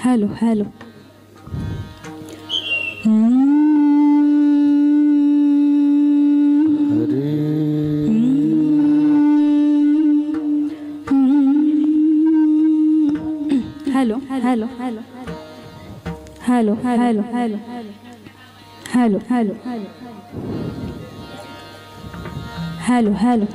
Hello hello hello hello hello hello hello hello hello hello hello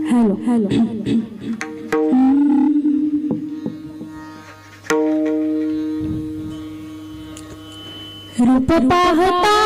hello hello रूप पाहता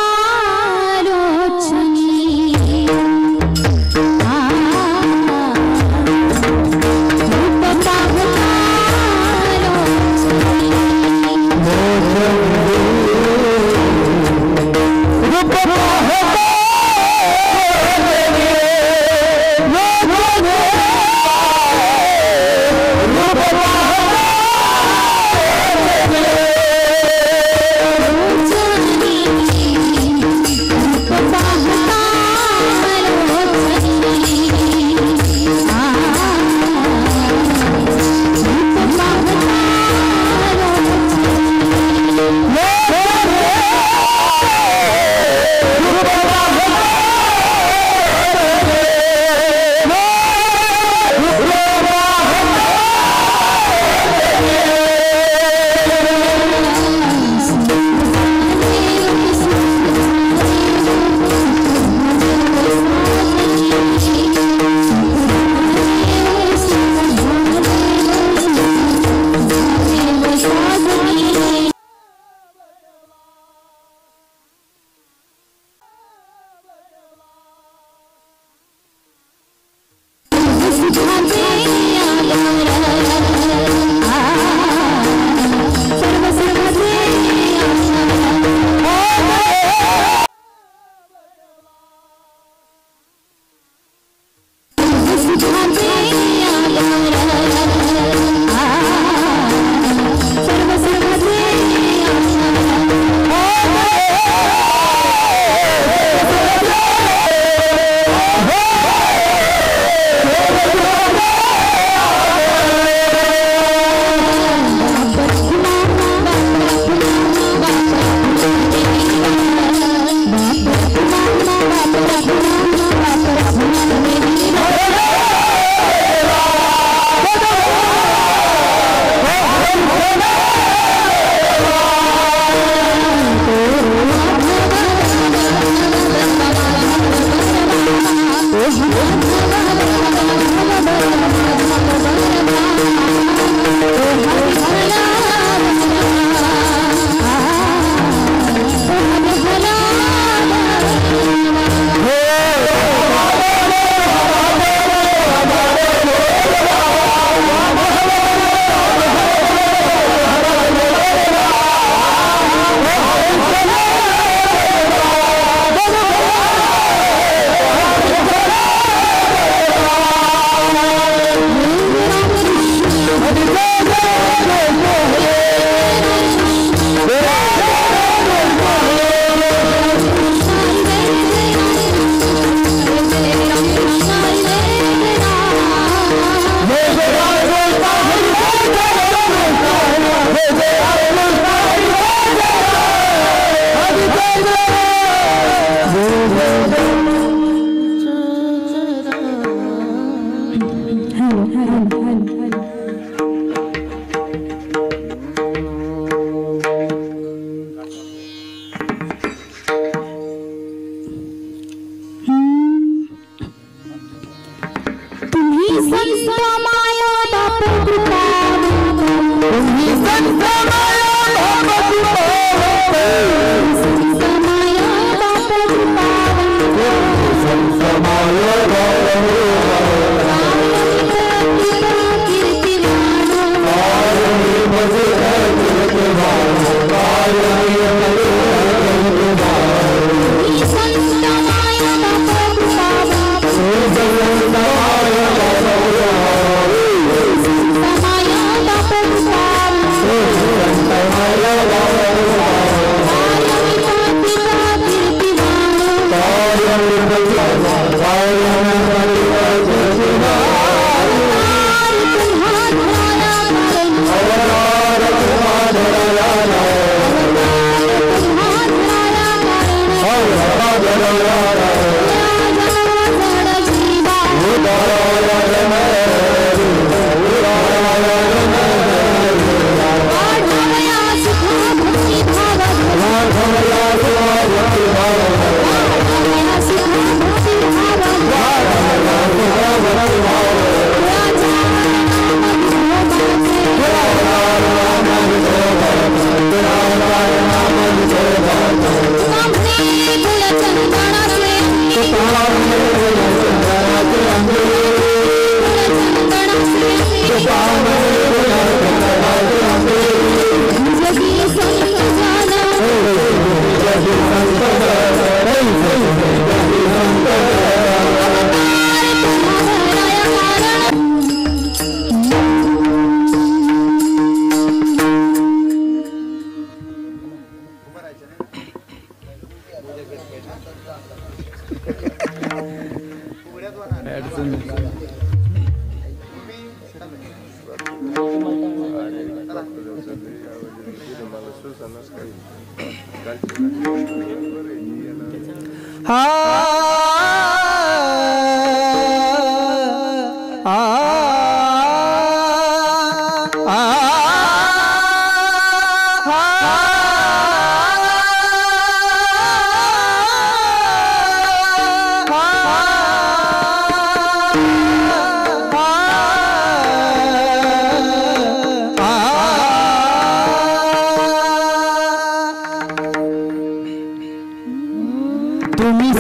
तुम्ही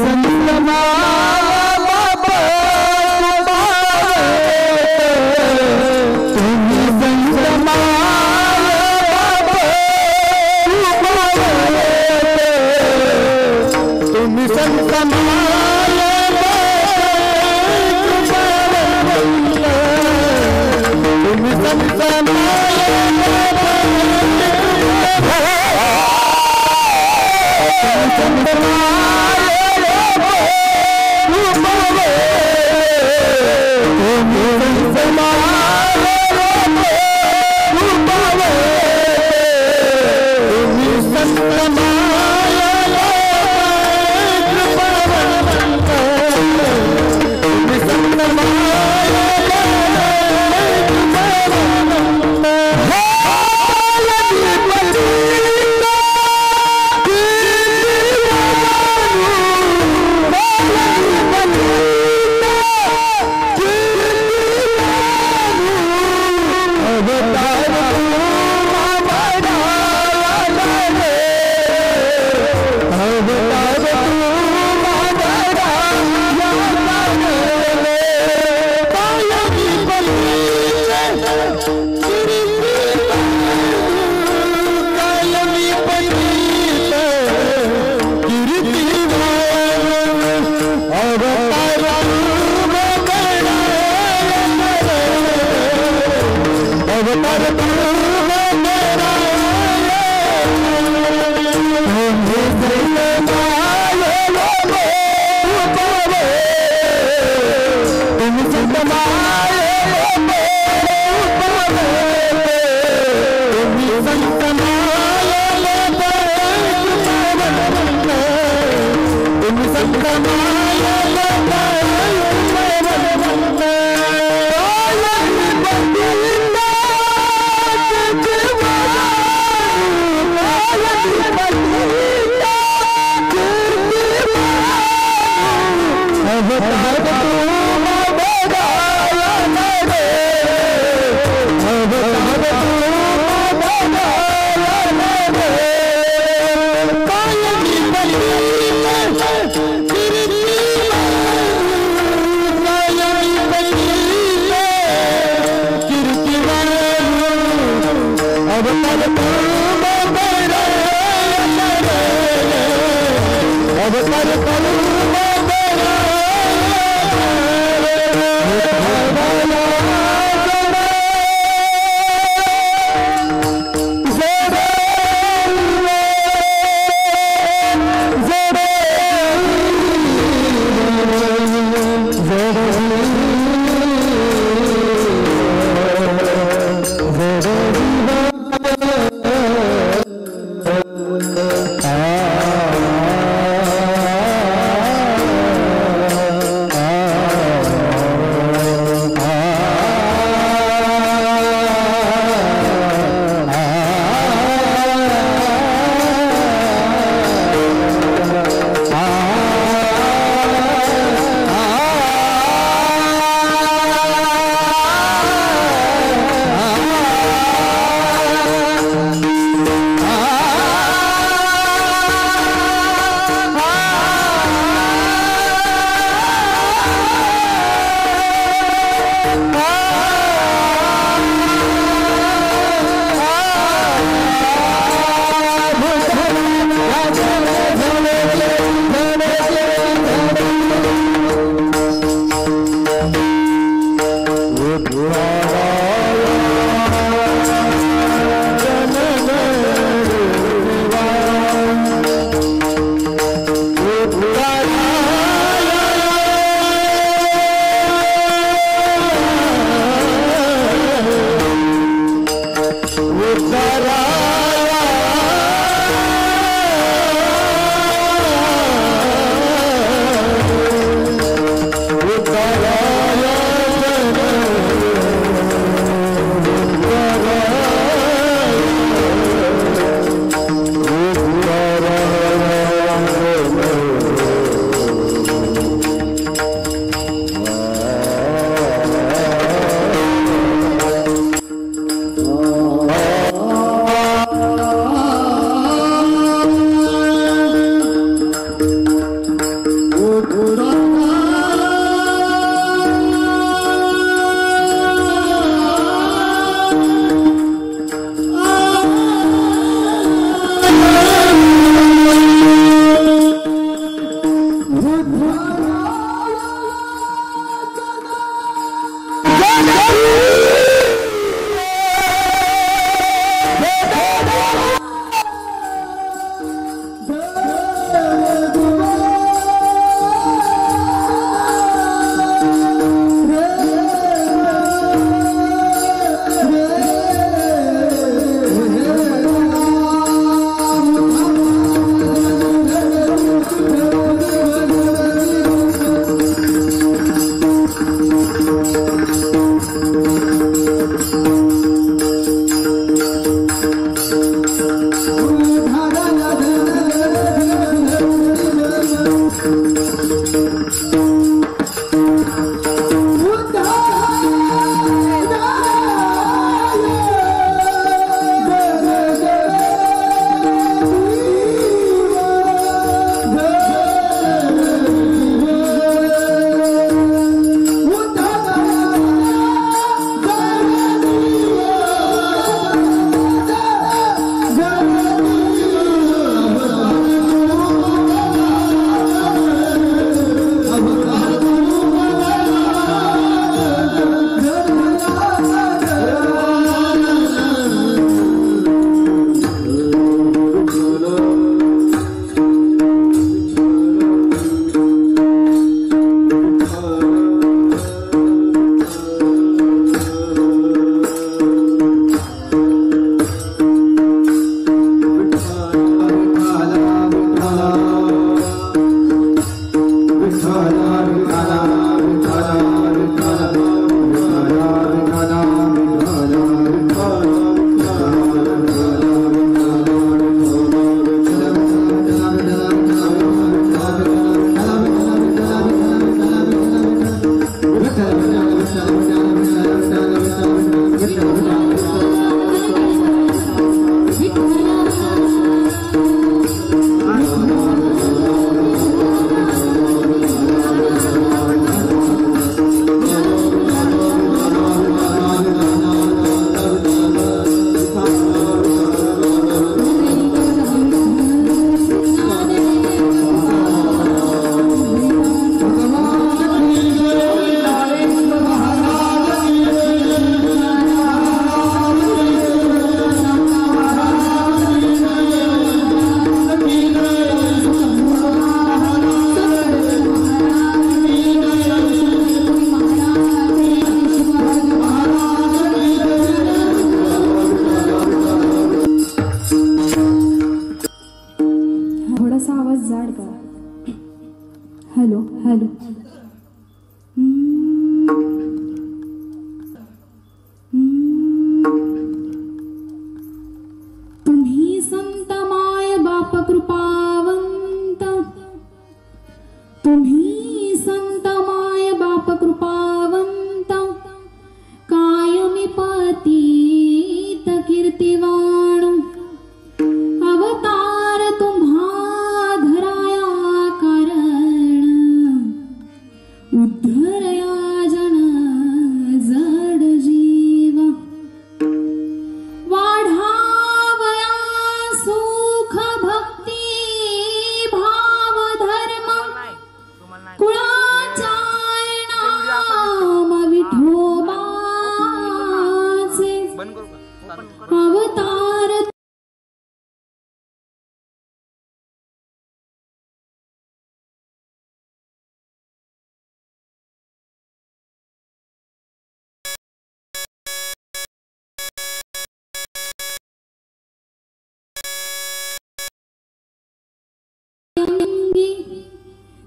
अवतार तू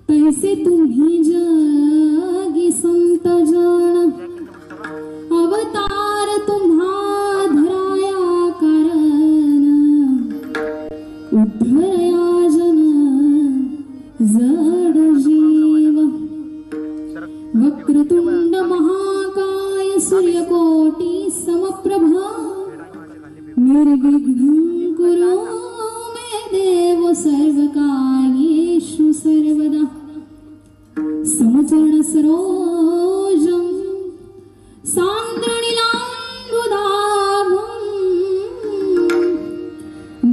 तैसे तुम्ही जगी संत जन अवतार तुम्हा धराया कारण उद्धरया जन जड जीव वक्रतुंड महाकाय सूर्यकोटी समप्रभा निर्विघ्नं कुरु मे देव सर्वकार्येषु सर्वदा समचरण सरोजं सान्द्रणीलाम्बुदाभं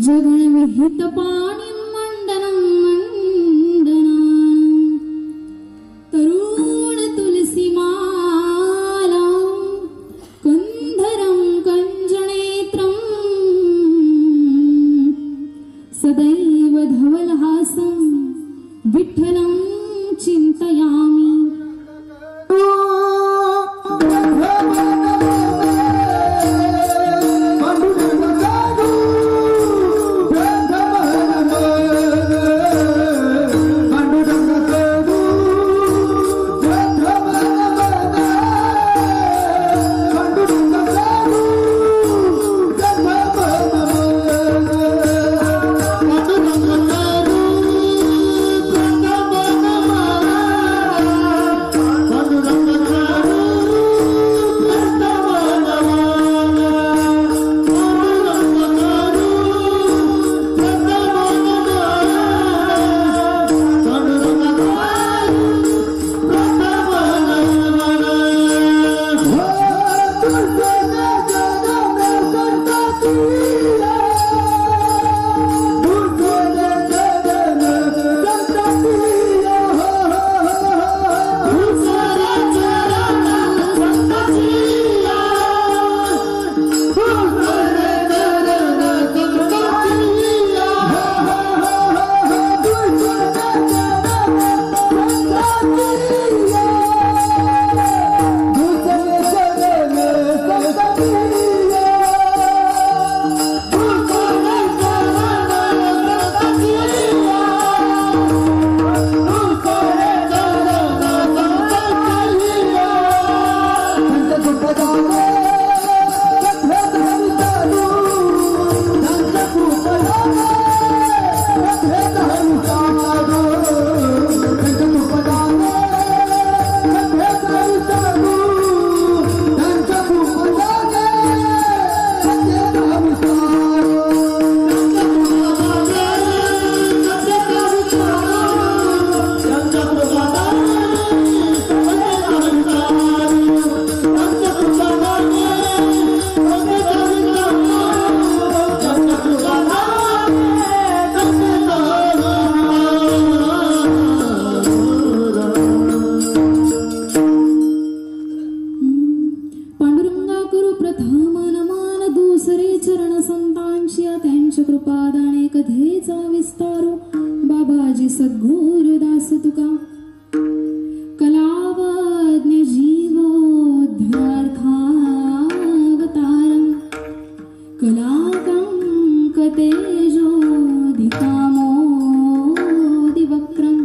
जगन्विहित पाणिं मण्डनं मण्डनां तरुण तुलसीमालां कन्धरं कञ्जनेत्रं सदैव धवलहासं विठ्ठलं चिंतयामि। Bye. सद्गुरुदास तुका कलावज्ञ जीवोद्धार्थावतारं कलाकंकतेजोदिकामोदिवक्त्रं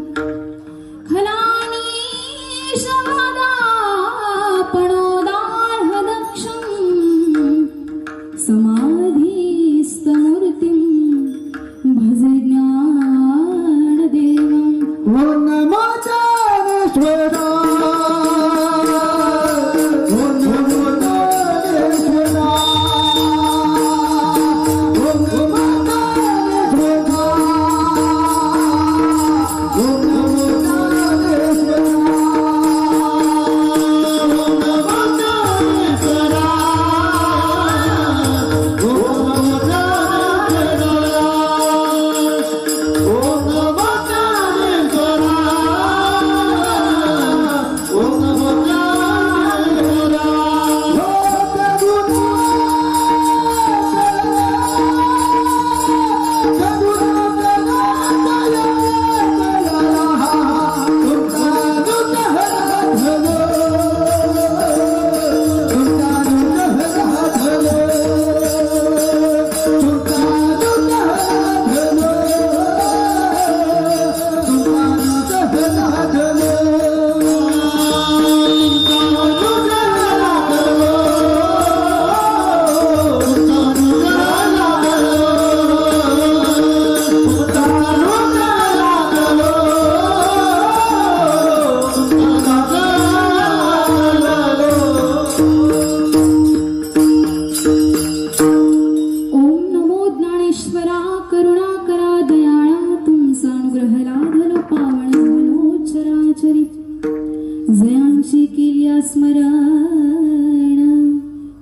खलानीशवादापणोदार्हदक्षं समाधिस्थमूर्तिं भजे ज्ञानदेवम्। ओम नमो ज्ञानेश्वराय। जयांची केल्या स्मरण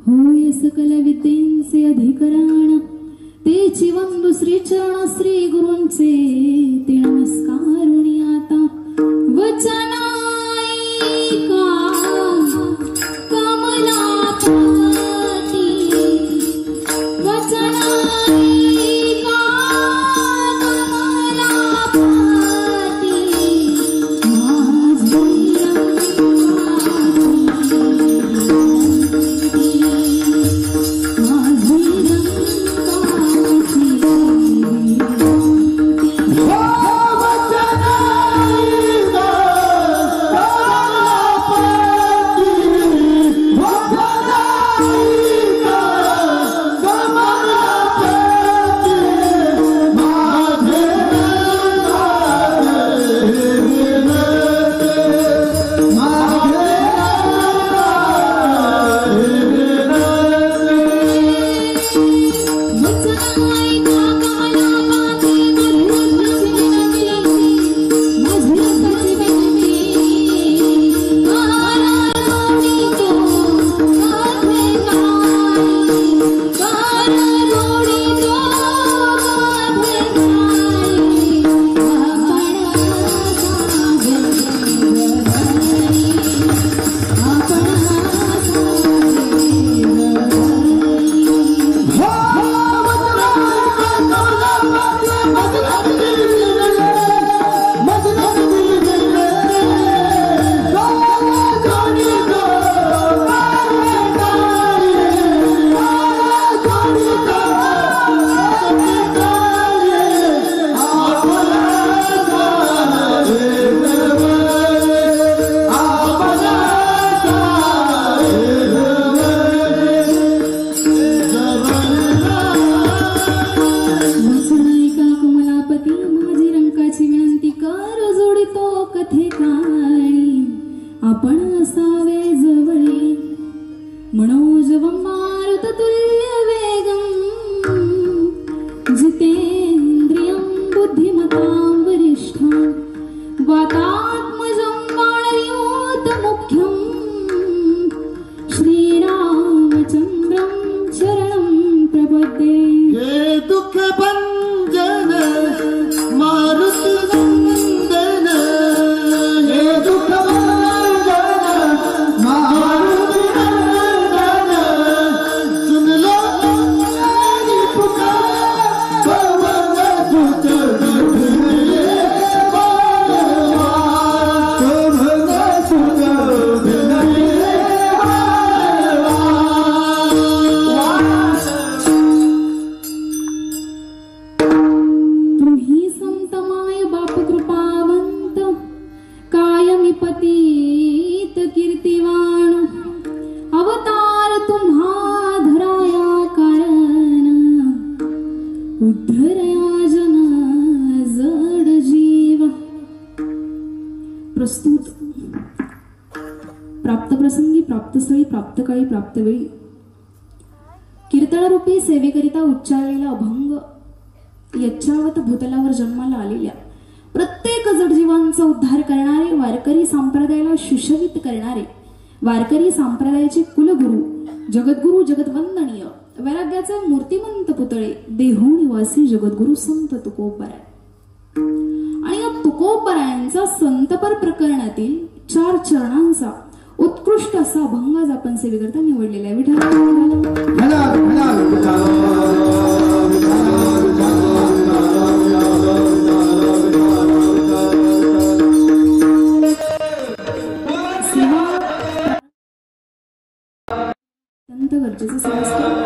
होय सकल विद्येंचे अधिकरण तेची वंदू श्री चरण श्री गुरूंचे ते नमस्कारुणी आता वचनायिका कमलापती वचनायिका कमलापती आपण असावे जवळी मनोजवं मारुततुल्य वेगं जितेन्द्रियं बुद्धिमतां वरिष्ठं वातात्मजं वाणयोतमुख्यं श्रीरामचन्द्रं शरणं प्रपद्ये। हे दुःख भंजन मारुति नंदन हे दुःख भंजन मारुति नंदन सुन लो प्राप्त प्रसंगी, प्राप्त स्थळी, प्राप्त काळी, प्राप्त वेळी कीर्तनरूपी सेवेकरिता उच्चारलेला अभंग यच्चावत भूतलावर जन्माला आलेल्या प्रत्येक जडजीवांचा उद्धार करणारे, वारकरी संप्रदायाला सुशोभित करणारे, वारकरी संप्रदायाचे कुलगुरु, जगद्गुरु, जगद्वंदनीय वैराग्याचे मूर्तिमंत पुतळे, देहू निवासी जगद्गुरु संत तुकोबराय. आणि या तुकोबरायांचा संतपर प्रकरणातील 4 चरणांचा उत्कृष्ट असा अभंग आज आपण सेवेकरता निवडलेला आहे. संत गरजेचं समजतं.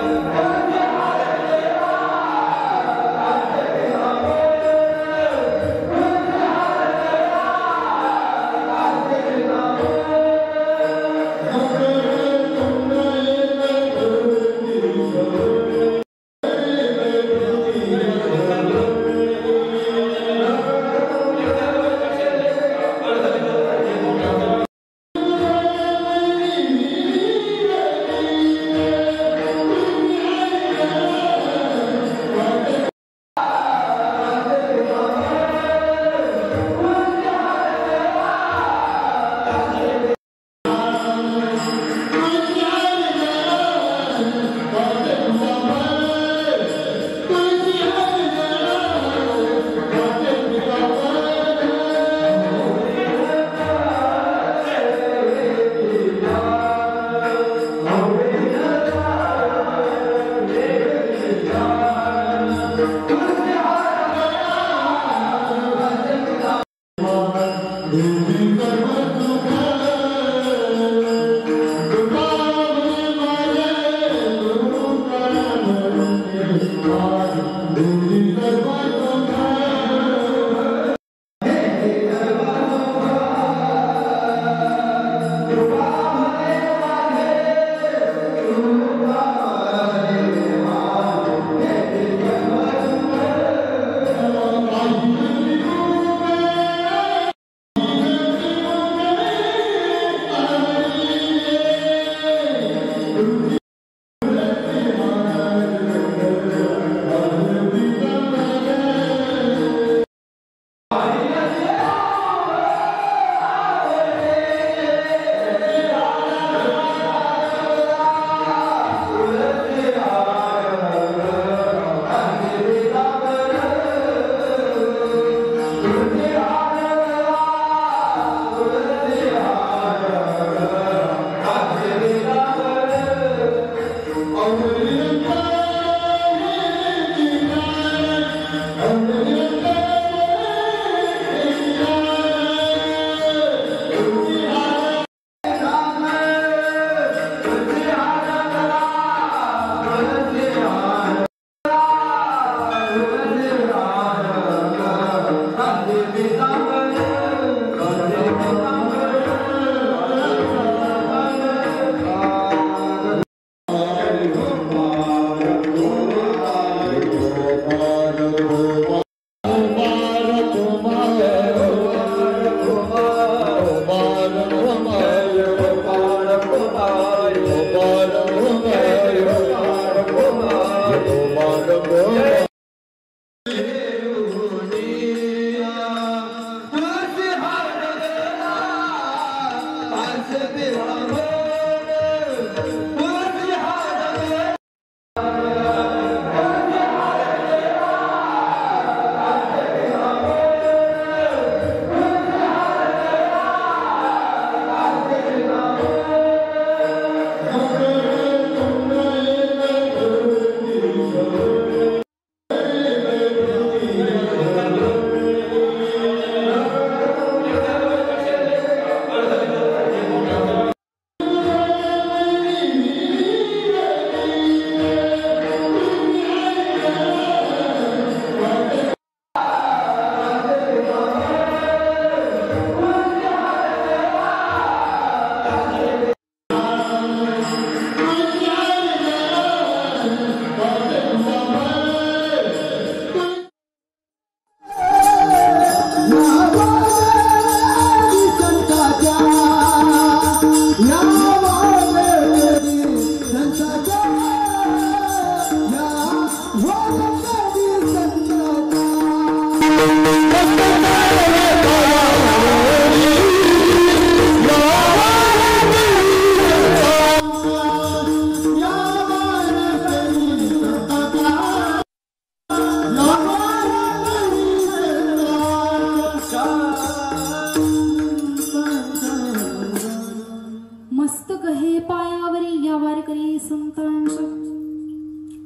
आहे पायावरी या वारकरी संतांच्या.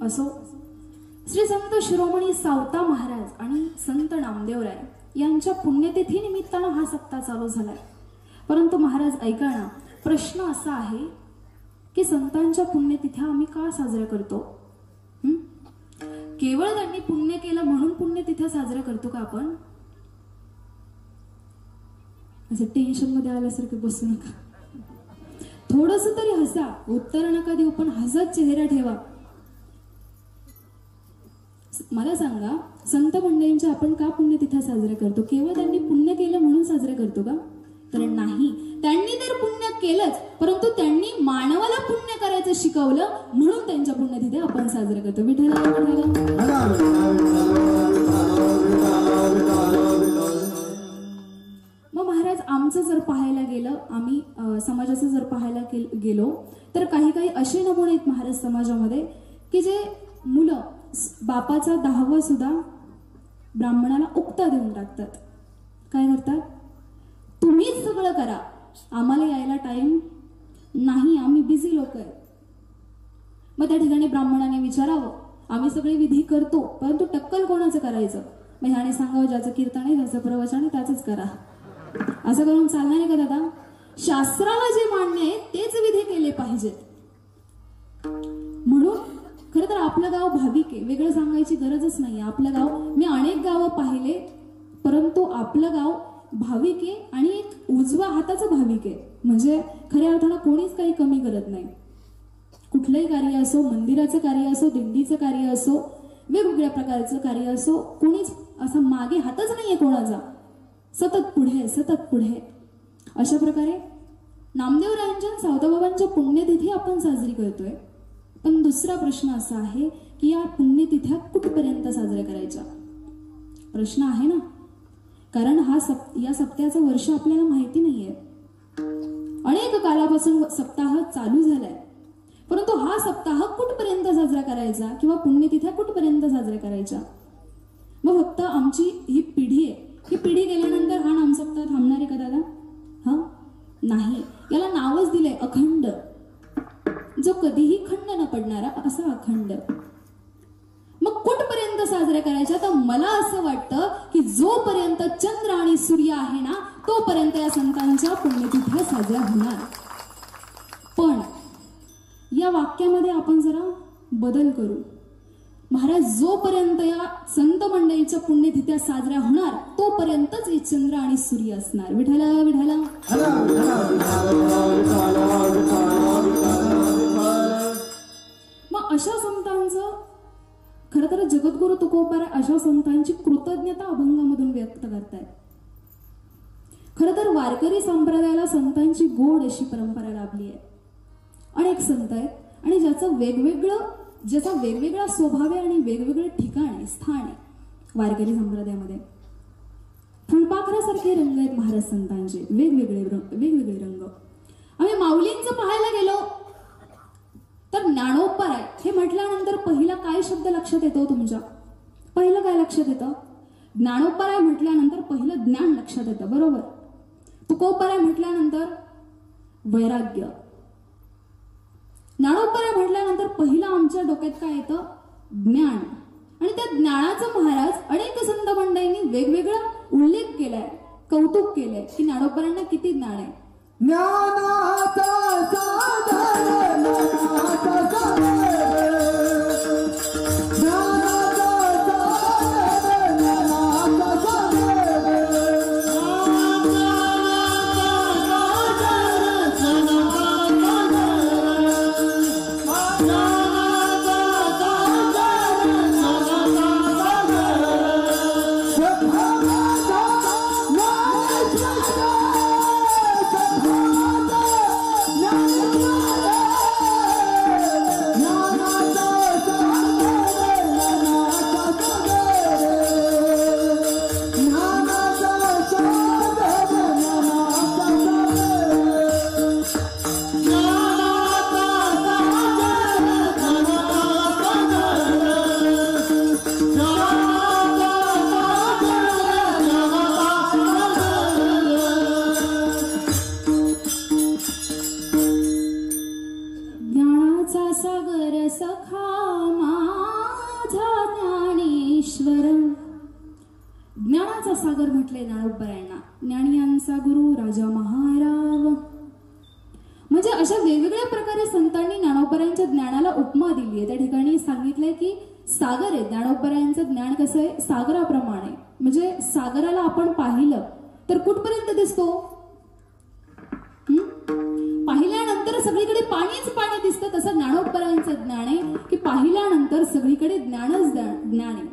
असो, श्री संत शिरोमणी सावता महाराज आणि संत नामदेवराय यांच्या पुण्यतिथी निमित्तानं हा सप्ताह चालू झालाय. परंतु महाराज ऐका ना, प्रश्न असा आहे की संतांच्या पुण्यतिथ्या आम्ही का साजऱ्या करतो? केवळ त्यांनी पुण्य केलं म्हणून पुण्यतिथ्या साजऱ्या करतो का आपण? असं टेन्शन मध्ये आल्यासारखं बसू नका, थोडस तरी हसा. उत्तर नका देऊ, पण हसत चेहरा ठेवा. मला सांगा, संत मंडळींच्या आपण का पुण्यतिथ्या साजऱ्या करतो? केवळ त्यांनी पुण्य केलं म्हणून साजऱ्या करतो का? तर नाही. त्यांनी तर पुण्य केलंच, परंतु त्यांनी मानवाला पुण्य करायचं शिकवलं म्हणून त्यांच्या पुण्यतिथ्या आपण साजऱ्या करतो. विठ्ठला मग महाराज, आमचं जर पाहायला गेलं, आम्ही समाजाचं जर पाहायला गेलो तर काही काही असे नमुने आहेत महाराज समाजामध्ये की जे मुलं बापाचा 10वा सुद्धा ब्राह्मणाला उक्ता देऊन टाकतात. काय करतात? तुम्हीच सगळं करा, आम्हाला यायला टाइम नाही, आम्ही बिझी लोक आहे. मग त्या ठिकाणी ब्राह्मणाने विचारावं, आम्ही सगळे विधी करतो, परंतु टक्कल कोणाचं करायचं? मग ह्याने सांगावं, ज्याचं कीर्तन आहे, ज्याचं प्रवचन आहे, त्याचंच करा. असं करून चालणार आहे का दादा? शास्त्राला जे मान्य आहे तेच विधी केले पाहिजेत. म्हणून खरं तर आपलं गाव भाविक आहे, वेगळं सांगायची गरजच नाही. आपलं गाव, मी अनेक गावं पाहिले, परंतु आपलं गाव भाविक आहे आणि एक उजवा हाताचं भाविक आहे. म्हणजे खऱ्या अर्थानं कोणीच काही कमी करत नाही. कुठलंही कार्य असो, मंदिराचं कार्य असो, दिंडीचं कार्य असो, वेगवेगळ्या प्रकारचं कार्य असो, कोणीच असा मागे हातच नाहीये कोणाचा. सतत पुढे, सतत पुढे. अशा प्रकारे नामदेवरायांच्या, सावताबाबांच्या पुण्यतिथी आपण साजरी करतोय. पण दुसरा प्रश्न असा आहे की या पुण्यतिथ्या कुठपर्यंत साजऱ्या करायच्या? प्रश्न आहे ना, कारण या सप्त्याचं वर्ष आपल्याला माहिती नाहीये. अनेक कालापासून सप्ताह चालू झालाय, परंतु हा सप्ताह कुठपर्यंत साजरा करायचा किंवा पुण्यतिथ्या कुठपर्यंत साजऱ्या करायच्या? मग फक्त आमची ही पिढी आहे, ही पिढी गेल्यानंतर हा नामसप्ताह थांबणार आहे का दादा? हा नाही. याला नावच दिलंय अखंड, जो कधीही खंड न पडणारा असा अखंड. मग कुठपर्यंत साजऱ्या करायच्या? तर मला असं वाटतं की जोपर्यंत चंद्र आणि सूर्य आहे ना, तोपर्यंत या संतांच्या पुण्यतिथ्या साजऱ्या होणार. पण या वाक्यामध्ये आपण जरा बदल करू. महाराज, जोपर्यंत या संत मंडळीच्या पुण्यतिथ्या साजऱ्या होणार तोपर्यंतच हे चंद्र आणि सूर्य असणार. विठ्ठला विठ्ठला. मग अशा संतांचं, खरं तर जगद्गुरु तुकोबाराय अशा संतांची कृतज्ञता अभंगामधून व्यक्त करतायत. खरं तर वारकरी संप्रदायाला संतांची गोड अशी परंपरा लाभली आहे. अनेक संत आहेत आणि ज्याचा वेगवेगळा स्वभाव आहे आणि वेगवेगळे ठिकाण आहे, स्थान आहे वारकरी संप्रदायामध्ये. फुलपाखरासारखे रंग आहेत महाराज संतांचे, वेगवेगळे रंग. आम्ही माऊलींचं पाहायला गेलो तर ज्ञानोपराय हे म्हटल्यानंतर पहिला काय शब्द लक्षात येतो तुमच्या? पहिलं काय लक्षात येतं? ज्ञानोपराय म्हटल्यानंतर पहिलं ज्ञान लक्षात येतं, बरोबर. तुकोपराय म्हटल्यानंतर वैराग्य. ज्ञानोपराय म्हटल्यानंतर पहिलं आमच्या डोक्यात काय येतं? ज्ञान. आणि त्या ज्ञानाचं महाराज अनेक संत मंडळींनी वेगवेगळा उल्लेख केलाय, कौतुक केलंय की ज्ञानोपरायांना किती ज्ञान आहे. सागर सखा माझा ज्ञानेश्वर. ज्ञानाचा सागर म्हटले ज्ञानोबरायांना. ज्ञानियांचा गुरु राजा महाराव. म्हणजे अशा वेगवेगळ्या प्रकारे संतांनी ज्ञानोबरायांच्या ज्ञानाला उपमा दिली आहे. त्या ठिकाणी सांगितलंय की सागर आहे. ज्ञानोबरायांचं ज्ञान कसं आहे, सागराप्रमाणे. म्हणजे सागराला आपण पाहिलं तर कुठपर्यंत दिसतो, पाहिल्यानंतर सगळीकडे पाणीच पाणी दिसतं. तसं ज्ञानोबरायांचं ज्ञान आहे की पाहिल्यानंतर सगळीकडे ज्ञानच ज्ञान आहे.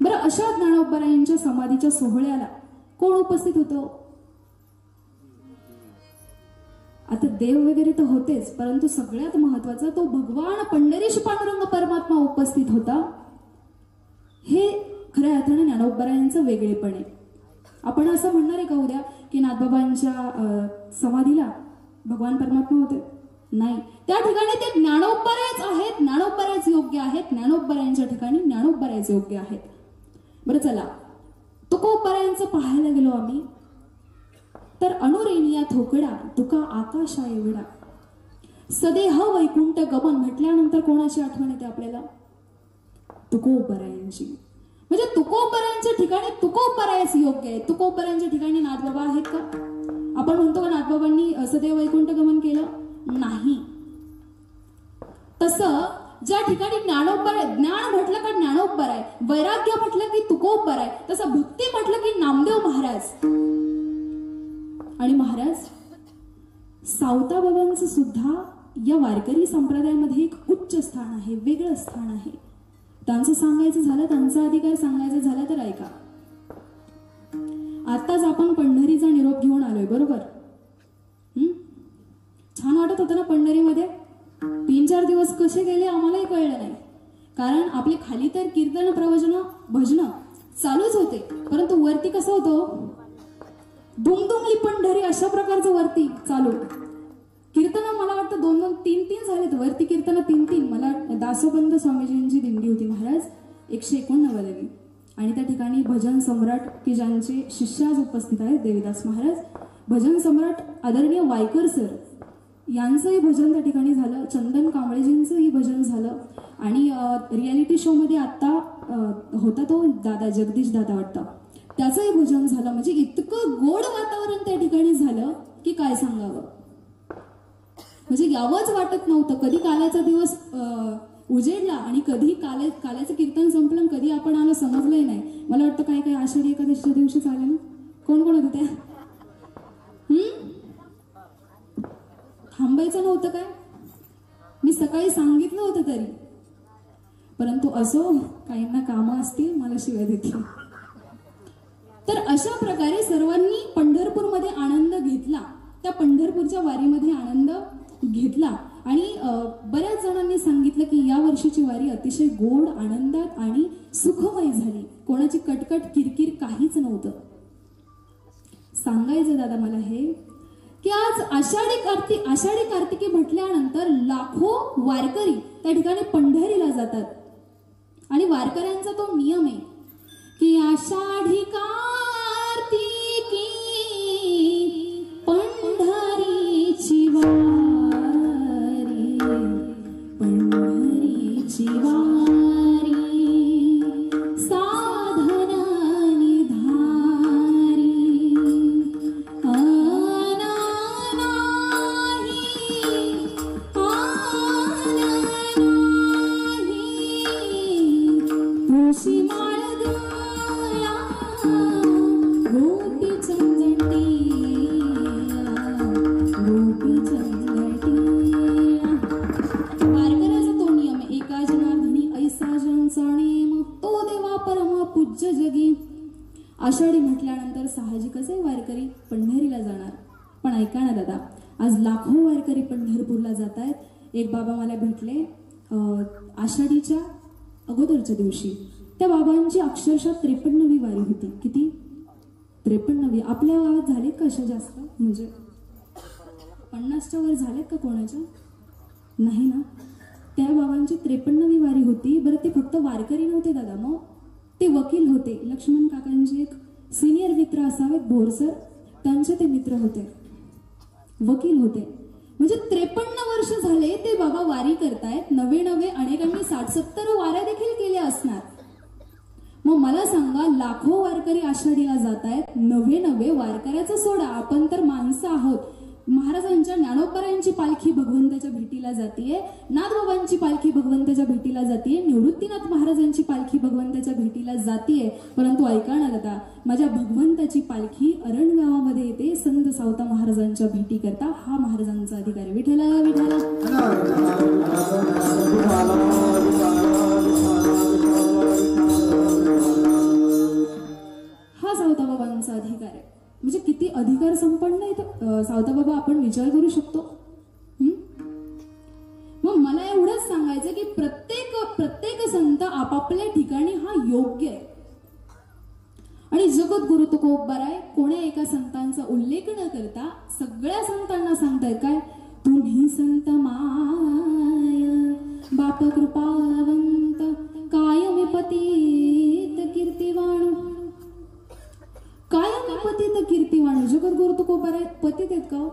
बरं, अशा ज्ञानोबरायांच्या समाधीच्या सोहळ्याला कोण उपस्थित होतं? आता देव वगैरे तर होतेच, परंतु सगळ्यात महत्वाचा तो भगवान पंढरीश पांडुरंग परमात्मा उपस्थित होता. हे खऱ्या अर्थाने ज्ञानोबरायांचं वेगळेपण आहे. आपण असं म्हणणार आहे का उद्या की नाथबाबांच्या समाधीला भगवान परमात्मा होते? नाही. त्या ठिकाणी ते ज्ञानोबरायच आहेत. ज्ञानोबरायच योग्य आहेत. ज्ञानोबरायांच्या ठिकाणी ज्ञानोबरायच योग्य आहेत. बरं, चला तुकोबरायांचं पाहायला गेलो आम्ही तर अनुरेनिया थोकडा तुका आकाशा एवढा. सदेह वैकुंठ गमन म्हटल्यानंतर कोणाची आठवण येते आपल्याला? तुकोबरायांची. म्हणजे तुकोबरायांच्या ठिकाणी तुकोबरायच योग्य आहे. तुकोबरायांच्या ठिकाणी नाथबाबा आहेत का? आपण म्हणतो का नाथबाबांनी सदैव वैकुंठ गमन केलं? नाही. तसं ज्या ठिकाणी ज्ञानोबर आहे, ज्ञान म्हटलं का ज्ञानोबर आहे, वैराग्य म्हटलं की तुकोबर आहे, तसं भक्ती म्हटलं की नामदेव महाराज. आणि महाराज सावताबाबांचं सुद्धा या वारकरी संप्रदायामध्ये एक उच्च स्थान आहे, वेगळं स्थान आहे. त्यांचं सांगायचं झालं, त्यांचा अधिकार सांगायचं झालं तर ऐका. आताच आपण पंढरीचा निरोप घेऊन आलोय, बरोबर? छान वाटत होतं ना पंढरीमध्ये? 3-4 दिवस कसे गेले आम्हालाही कळलं नाही. कारण आपले खाली तर कीर्तन प्रवचन भजन चालूच होते, परंतु वरती कसं होतं, दुमदुमली पंढरी अशा प्रकारचं वरती चालू कीर्तन. मला वाटतं 2-2, 3-3 झालेत वरती कीर्तन, 3-3. मला दासोपंत स्वामीजींची दिंडी होती महाराज 189वी. आणि त्या ठिकाणी भजन सम्राट की ज्यांचे शिष्य आज उपस्थित आहेत देवीदास महाराज, भजन सम्राट आदरणीय वायकर सर यांचंही भजन त्या ठिकाणी झालं. चंदन कांबळेजींचंही भजन झालं. आणि रियालिटी शो मध्ये आता होता तो दादा, जगदीश दादा वाटतं, त्याचंही भजन झालं. म्हणजे इतकं गोड वातावरण त्या ठिकाणी झालं की काय सांगावं. म्हणजे यावंच वाटत नव्हतं. कधी काल्याचा दिवस उजेडला आणि कधी काल्याचं कीर्तन संपलं, कधी आपण आलो समजलंही नाही. मला वाटतं काय आषाढी एकादशीच्या दिवशीच आले ना? कोण कोण होते त्या? थांबायचं नव्हतं काय? मी सकाळी सांगितलं होतं तरी, परंतु असो, काहींना कामं असतील, मला शिव्या देतील. तर अशा प्रकारे सर्वांनी पंढरपूरमध्ये आनंद घेतला. त्या पंढरपूरच्या वारीमध्ये आनंद घेतला. आणि बऱ्याच जणांनी सांगितलं की या वर्षीची वारी अतिशय गोड, आनंदात आणि सुखमय झाली. कोणाची कटकट किरकिर काहीच नव्हतं. सांगायचं दादा मला हे की आज आषाढी कार्तिकी म्हटल्यानंतर लाखो वारकरी त्या ठिकाणी पंढरीला जातात. आणि वारकऱ्यांचा तो नियम आहे की आषाढी कार्तिकी पंढरीची वारी, पंढरीची वारी साधना निधारी. तुळशी माळ गळा गोपी चंदटी, गोपी चंदटी. वारकऱ्याचा तो नियम आहे. एका जनार्दनी ऐसा ज्यांचा नेम, तो देवा परमा पूज्य जगी. आषाढी म्हटल्यानंतर साहजिकच आहे वारकरी पंढरीला जाणार. पण ऐका ना दादा, आज लाखो वारकरी पंढरपूरला जात आहेत. एक बाबा मला भेटले आषाढीच्या अगोदरच्या दिवशी. त्या बाबांची अक्षरशः 53वी वारी होती. किती? 53वी. आपल्या गावात झालेत का अशा जास्त? म्हणजे 50च्या वर झालेत का कोणाच्या? नाही ना. त्या बाबांची 53वी वारी होती. बरं, ते फक्त वारकरी नव्हते दादा, मग ते वकील होते. लक्ष्मण काकांचे एक सिनियर मित्र असावेत, भोरसर, त्यांचे ते मित्र होते, वकील होते. म्हणजे 53 वर्ष झाले ते बाबा वारी करतायत, नवे नवे अनेकांनी 60-70 वाऱ्या देखील केल्या असणार. मग मला सांगा, लाखो वारकरी आषाढीला जात आहेत, नवे नवे वारकऱ्याचं सोडा, आपण तर माणसं आहोत. महाराजांच्या ज्ञानोबरायांची पालखी भगवंताच्या भेटीला जातीये, नाथबाबांची पालखी भगवंताच्या भेटीला जातीये, निवृत्तीनाथ महाराजांची पालखी भगवंताच्या भेटीला जातीये. परंतु ऐका ना दादा, माझ्या भगवंताची पालखी अरण गावामध्ये येते संत सावता महाराजांच्या भेटी करता. हा महाराजांचा अधिकार आहे. विठ्ठला विठ्ठला हा सावता बाबांचा अधिकार आहे. म्हणजे किती अधिकार संपन्न आहे सावता बाबा, आपण विचार करू शकतो. मग मला एवढंच सांगायचं की प्रत्येक संत आपापल्या ठिकाणी हा योग्य आहे. आणि जगद्गुरु तुकोबाराय कोण्या एका संतांचा उल्लेख न करता सगळ्या संतांना सांगतायत काय, तुम्ही संत माय बाप कृपावंत कायमी पतित कीर्तिवाण. कायमी पतित कीर्तिवाण. जगद्गुरु तुकोबाराय पतित आहेत का?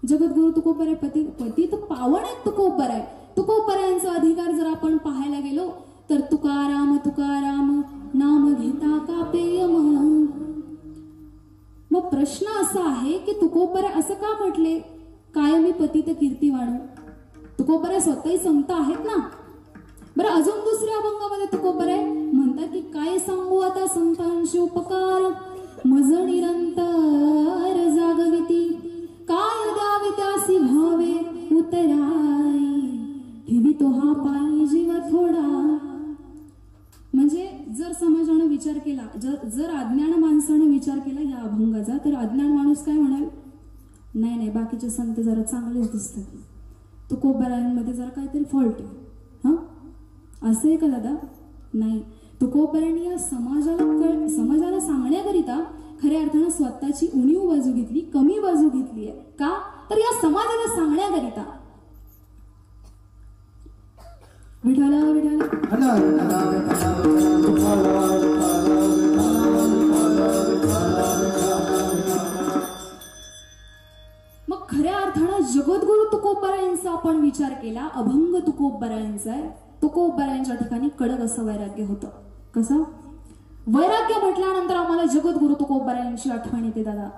जगद्गुरु तुकोबाराय पतित पावन आहेत. तुकोबारायांचा अधिकार जर आपण पाहायला गेलो तर तुकाराम तुकाराम नाम घेता का पेयम. मग प्रश्न असा आहे की तुकोबाराय असं का म्हटले कायमी पतित कीर्तिवाण? तुकोबाराय स्वतःही संत आहेत ना. बरं, अजून दुसऱ्या अभंगामध्ये तुकोबाराय म्हणतात की काय सांगू आता संतांशी उपकार, मज निरंतर जागविती, काय द्यावे त्यासी भावे उतराई, ठेवी तो हा पायी जीव थोडा. म्हणजे जर समाजानं विचार केला, जर अज्ञान माणसानं विचार केला या अभंगाचा, तर अज्ञान माणूस काय म्हणाल, नाही बाकीचे संत जरा चांगलेच दिसतात, तुकोबारायांमध्ये जरा काहीतरी फॉल्ट आहे. हा असं आहे का दादा? नाही. तुकोबारायांनी या समाजाला सांगण्याकरिता खऱ्या अर्थानं स्वतःची उणीव बाजू घेतली, कमी बाजू घेतली आहे. का तर या समाजाला सांगण्याकरिता. विठाला मग खऱ्या अर्थानं जगद्गुरु तुकोबारायांचा आपण विचार केला, अभंग तुकोबारायांचा आहे. तुकोबारायांच्या ठिकाणी कडक असं वैराग्य होतं. कसं वैराग्य म्हटल्यानंतर आम्हाला जगद्गुरु तुकोबारायांची आठवण येते दादा.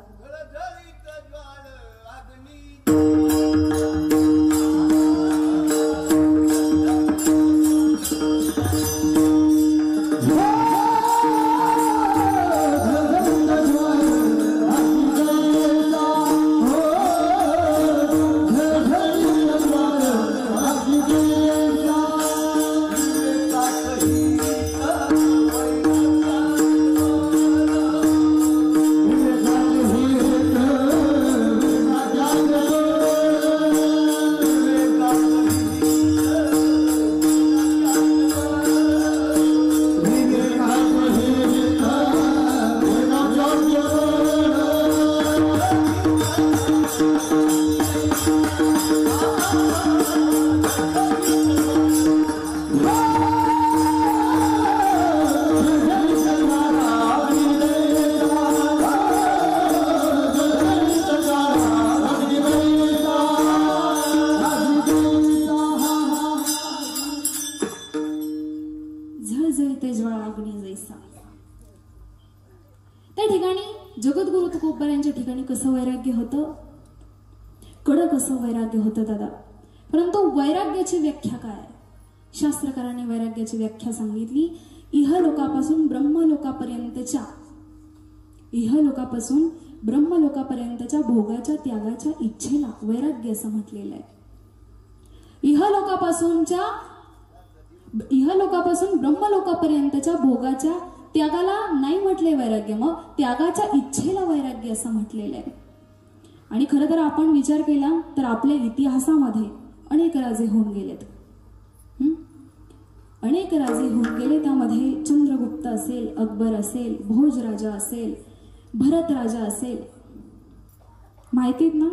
त्या ठिकाणी जगद्गुरु तुकोबारायांच्या ठिकाणी कसं वैराग्य होतं, कडक असं वैराग्य होतं दादा. परंतु वैराग्याची व्याख्या काय? शास्त्रकारांनी वैराग्याची व्याख्या सांगितली, इहलोकापासून ब्रह्मलोकापर्यंतच्या भोगाच्या त्यागाच्या इच्छेला वैराग्य असं म्हटलेलं आहे. इहलोकापासून ब्रह्मलोकापर्यंतच्या भोगाच्या त्यागाला नाही म्हटले वैराग्य, मग त्यागाच्या इच्छेला वैराग्य असं म्हटलेलं आहे. आणि खरं तर आपण विचार केला तर आपल्या इतिहासामध्ये अनेक राजे होऊन गेलेत. अनेक राजे होऊन गेले. त्यामध्ये चंद्रगुप्त असेल, अकबर असेल, भोज राजा असेल, भरत राजा असेल, माहितीत ना.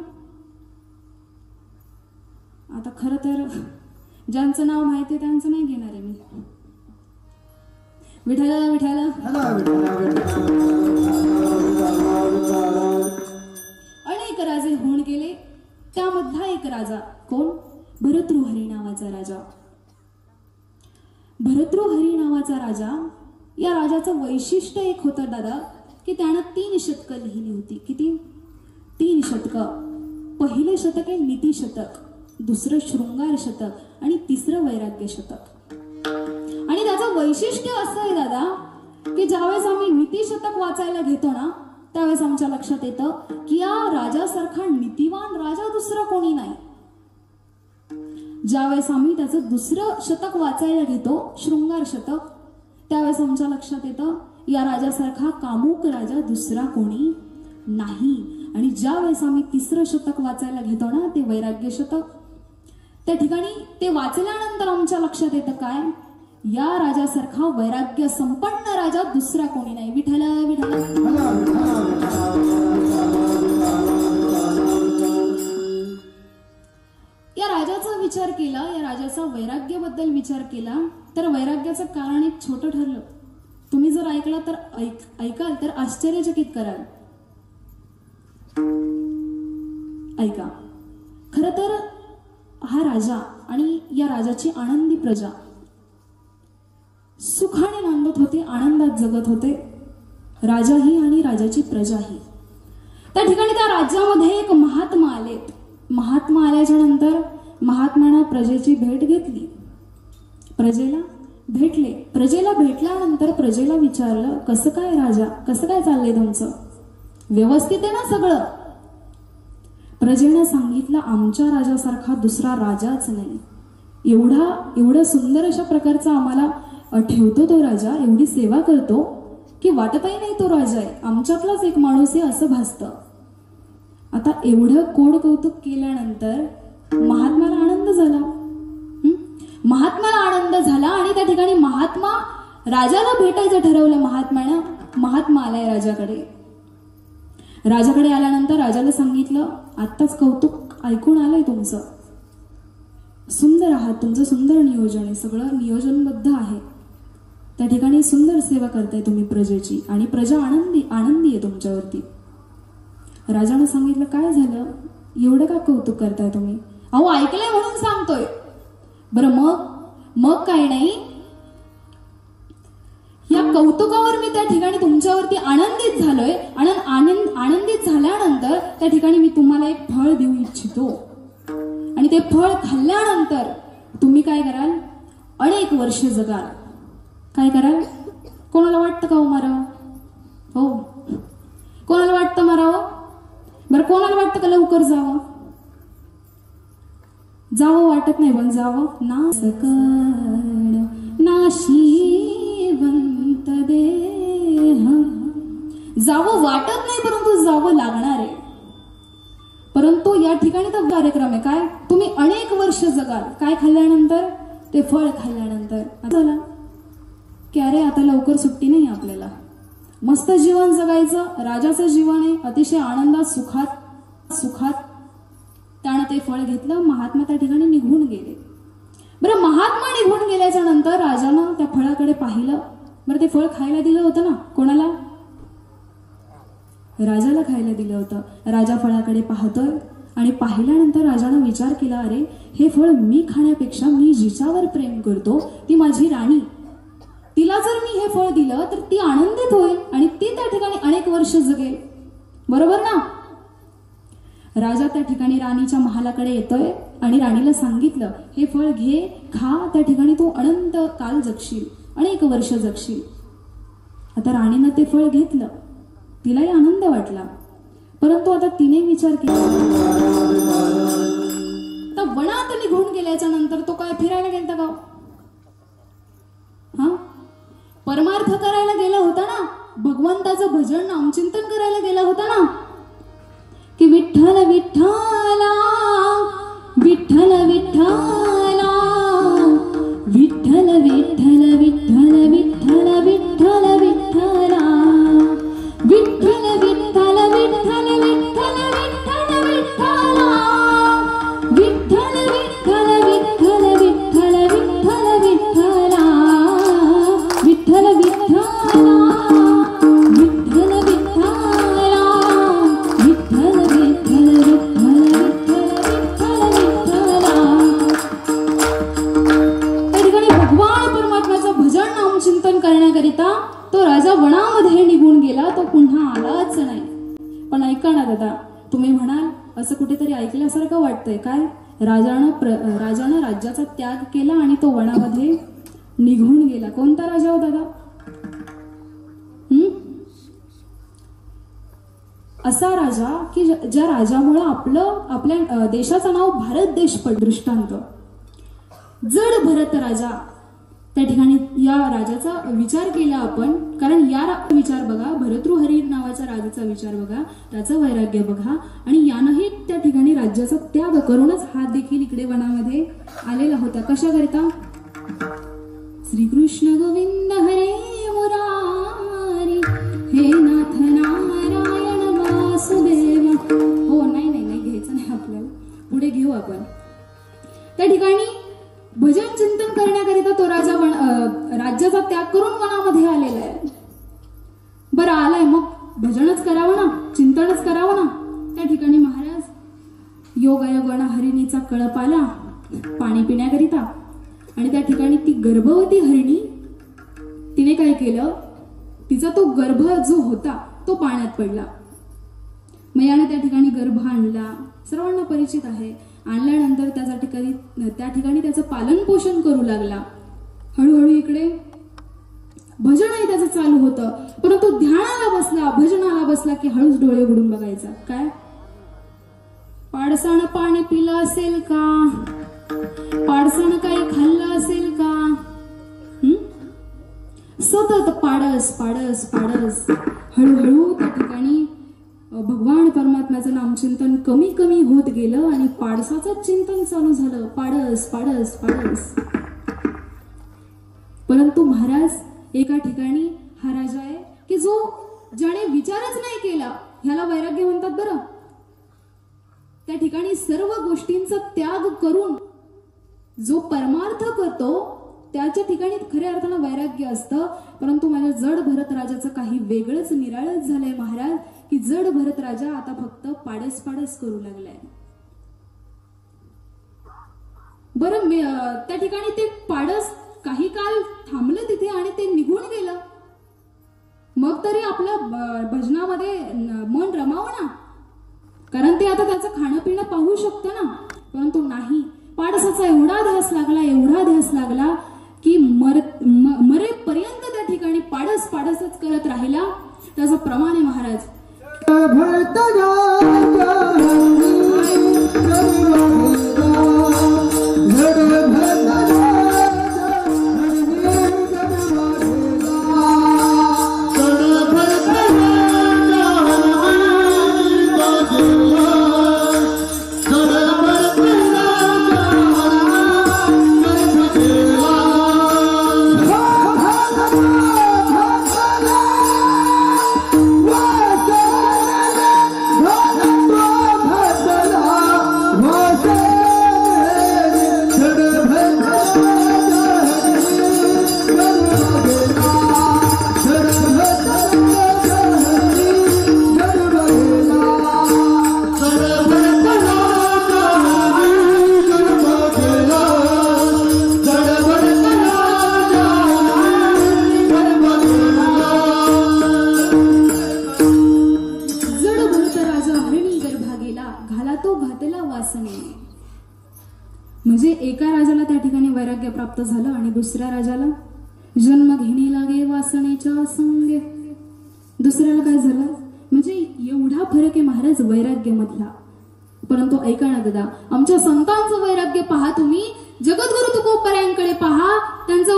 आता खरं तर ज्यांचं नाव माहिती त्यांचं नाही घेणार आहे मी. विठाला अनेक राजे होऊन गेले. त्यामधला एक राजा कोण? भरतृहरी नावाचा राजा. भरतृहरी नावाचा राजा, या राजाचं वैशिष्ट्य एक होतं दादा की त्यानं 3 शतकं लिहिली होती. किती? 3 शतकं. पहिलं शतक आहे नीती शतक, दुसरं शृंगार शतक आणि तिसरं वैराग्य शतक. आणि त्याचं वैशिष्ट्य असं आहे दादा की ज्यावेळेस आम्ही नीती शतक वाचायला घेतो ना त्यावेळेस आमच्या लक्षात येतं की या राजासारखा नीतिवान राजा दुसरा कोणी नाही. ज्यावेळेस आम्ही त्याचं दुसरं शतक वाचायला घेतो, शृंगार शतक, त्यावेळेस आमच्या लक्षात येतं या राजासारखा कामुक राजा दुसरा कोणी नाही. आणि ज्यावेळेस आम्ही तिसरं शतक वाचायला घेतो ना, ते वैराग्य शतक, त्या ठिकाणी ते वाचल्यानंतर आमच्या लक्षात येतं काय, या राजासारखा वैराग्य संपन्न राजा दुसरा कोणी नाही. विठ्ठल विठ्ठल. या राजाचा विचार केला, या राजाचा वैराग्याबद्दल विचार केला तर वैराग्याचं कारण एक छोटं ठरलं. तुम्ही जर ऐकलं तर ऐकाल तर आश्चर्यचकित कराल. ऐका. खरं तर हा राजा आणि या राजाची आनंदी प्रजा सुखाने नांदत होते, आनंदात जगत होते, राजाही आणि राजाची प्रजाही. त्या ठिकाणी त्या राज्यामध्ये एक महात्मा आलेत. महात्मा आल्याच्या नंतर महात्म्यानं प्रजेची भेट घेतली, प्रजेला भेटले. प्रजेला भेटल्यानंतर प्रजेला विचारलं, कसं काय राजा, कसं काय चाललंय तुमचं, व्यवस्थित आहे ना सगळं? प्रजेनं सांगितलं, आमच्या राजासारखा दुसरा राजाच नाही. एवढा सुंदर अशा प्रकारचा आम्हाला ठेवतो तो राजा, एवढी सेवा करतो की वाटतही नाही तो राजा आहे, आमच्यातलाच एक माणूस आहे असं भासतं. आता एवढं कोड कौतुक केल्यानंतर महात्म्याला आनंद झाला. महात्म्याला आनंद झाला आणि त्या ठिकाणी महात्मा राजाला भेटायचं ठरवलं. महात्म्यानं, महात्मा आलाय राजाकडे. राजाकडे आल्यानंतर राजाला सांगितलं, आत्ताच कौतुक ऐकून आलंय तुमचं, सुंदर आहात, तुमचं सुंदर नियोजन आहे, सगळं नियोजनबद्ध आहे, त्या ठिकाणी सुंदर सेवा करताय तुम्ही प्रजेची आणि प्रजा आनंदी आहे तुमच्यावरती. राजानं सांगितलं, काय झालं, एवढं का कौतुक करताय तुम्ही? अहो ऐकलंय म्हणून सांगतोय. बरं मग काय नाही, या कौतुकावर मी त्या ठिकाणी तुमच्यावरती आनंदित झालोय आणि आनंदित झाल्यानंतर त्या ठिकाणी मी तुम्हाला एक फळ देऊ इच्छितो आणि ते फळ खाल्ल्यानंतर तुम्ही काय कराल, अनेक वर्ष जगाल. काय कराल? कोणाला वाटतं का हो मारावं? हो, कोणाला वाटतं मारावं? बरं, कोणाला वाटतं का लवकर जावं वाटत नाही, पण जावं ना. सकळ नाशिवंत देह, जावं वाटत नाही परंतु जावं लागणार आहे. परंतु या ठिकाणी तर कार्यक्रम आहे काय, तुम्ही अनेक वर्ष जगाल. काय खाल्ल्यानंतर? ते फळ खाल्ल्यानंतर. झालं की अरे आता लवकर सुट्टी नाही आपल्याला, मस्त जीवन जगायचं, राजाचं जीवन आहे, अतिशय आनंदात सुखात. त्यानं ते फळ घेतलं. महात्मा त्या ठिकाणी निघून गेले. बरं, महात्मा निघून गेल्याच्या नंतर राजानं त्या फळाकडे पाहिलं. बरं, ते फळ खायला दिलं होतं ना, कोणाला? राजाला खायला दिलं होतं. राजा फळाकडे पाहतोय आणि पाहिल्यानंतर राजानं विचार केला, अरे हे फळ मी खाण्यापेक्षा मी जिच्यावर प्रेम करतो ती माझी राणी, तिला जर मी हे फळ दिलं तर ती आनंदित होईल आणि ती त्या ठिकाणी अनेक वर्ष जगेल, बरोबर ना? राजा त्या ठिकाणी राणीच्या महालाकडे येतोय आणि राणीला सांगितलं, हे फळ घे, खा, त्या ठिकाणी तू अनंत काल जगशील, अनेक वर्ष जगशील. आता राणीनं ते फळ घेतलं, तिलाही आनंद वाटला. परंतु आता तिने विचार केला, आता वनात निघून गेल्याच्या नंतर तो काय फिरायला गेलता का? हा, परमार्थ करायला गेला होता ना, भगवंताचं भजन नामचिंतन करायला गेला होता ना, की विठ्ठल विठ्ठला विठ्ठल विठ्ठला विठ्ठल विठ्ठल विठ्ठल विठ्ठल विठ्ठल विठ्ठला विठ्ठल विठ्ठल विठ्ठल विठ्ठल विठ्ठल विठ्ठला विठ्ठल विठ्ठल विठ्ठल विठ्ठल विठ्ठल विठ्ठला विठ्ठल विठ्ठला विठ्ठल विठ्ठला विठ्ठल विठ्ठल विठ्ठल दादा, तुम्ही म्हणाल असं कुठेतरी ऐकल्यासारखं वाटतंय काय? राजानं राज्याचा त्याग केला आणि तो वनामध्ये निघून गेला. कोणता राजा हो दादा? असा राजा की ज्या राजामुळं आपल्या देशाचं नाव भारत देश पड. दृष्टांत जड भरत राजा. त्या ठिकाणी या राजाचा विचार केला आपण, कारण या विचार बघा, भरतृहरी नावाच्या राजाचा विचार बघा, त्याचं वैराग्य बघा, आणि यानंही त्या ठिकाणी राज्याचा त्याग करूनच हा देखील इकडे वनामध्ये आलेला होता. कशाकरिता? श्रीकृष्ण गोविंद हरे मुरारी हे नाथ नारायण वासुदेव. हो नाही घ्यायचं नाही आपल्याला, पुढे घेऊ आपण. त्या ठिकाणी भजन चिंतन करण्याकरिता तो राजा राज्याचा त्याग करून वनामध्ये आलेला आहे. बरं आलाय मग भजनच करावं ना, चिंतनच करावं ना. त्या ठिकाणी महाराज योगायोगानं हरिणीचा कळप आला पाणी पिण्याकरिता, आणि त्या ठिकाणी ती गर्भवती हरिणी तिने काय केलं, तिचा तो गर्भ जो होता तो पाण्यात पडला. मग याने त्या ठिकाणी गर्भ आणला, सर्वांना परिचित आहे. आणल्यानंतर त्या ठिकाणी त्याचं पालन पोषण करू लागला. हळूहळू इकडे भजनही त्याचं चालू होतं, परंतु ध्यानाला बसला, भजनाला बसला की हळूच डोळे उघडून बघायचा. काय? पाडसानं पाणी पिलं असेल का? पाडसानं काही खाल्लं असेल का? सतत पाडस पाडस पाडस. हळूहळू त्या ठिकाणी भगवान परमात्म्याचं नामचिंतन कमी कमी होत गेलं आणि पाडसाचं चिंतन चालू झालं. पाडस पाडस पाडस. परंतु महाराज एका ठिकाणी हा राजा आहे की ज्याने विचारच नाही केला, ह्याला वैराग्य म्हणतात बरं. त्या ठिकाणी सर्व गोष्टींचा त्याग करून जो परमार्थ करतो त्याच्या ठिकाणी खऱ्या अर्थानं वैराग्य असतं. परंतु माझ्या जड भरत राजाचं काही वेगळंच निराळच झालंय महाराज, की जड भरत राजा आता फक्त पाडस पाडस करू लागलाय. बरं त्या ठिकाणी ते पाडस काही काळ थांबलं तिथे आणि ते निघून गेलं. मग तरी आपलं भजनामध्ये मन रमावं ना, कारण ते आता त्याचं खाणं पिणं पाहू शकतं ना. परंतु नाही, पाडसाचा एवढा ध्यास लागला की मरेपर्यंत त्या ठिकाणी पाडस पाडसच करत राहिला. त्याचं प्रमाण आहे महाराज. म्हणजे एका राजाला त्या ठिकाणी वैराग्य प्राप्त झालं आणि दुसऱ्या राजाला जन्म घेणे लागे वासनेच्या संगे. दुसऱ्याला काय झालं? म्हणजे एवढा फरक आहे महाराज वैराग्य मधला. परंतु ऐका ना दादा, आमच्या संतांचं वैराग्य पहा तुम्ही. जगद्गुरु तुकोबरायांकडे पहा, त्यांचं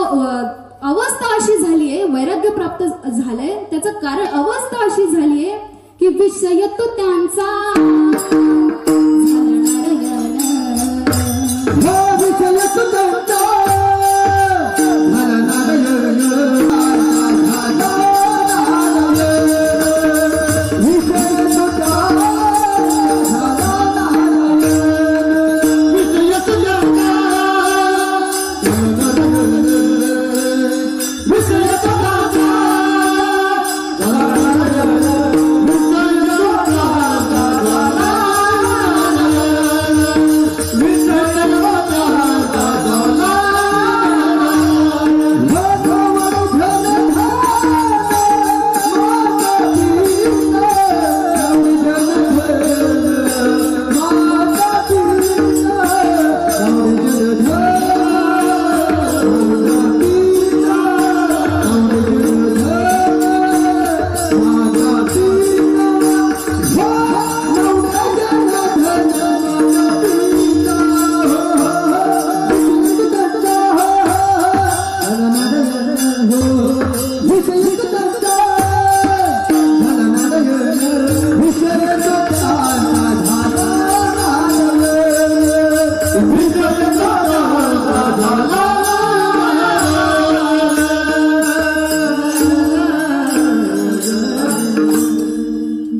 अवस्था अशी झालीये, वैराग्य प्राप्त झालंय त्याचं कारण अवस्था अशी झालीये की विषय तो त्यांचा विषय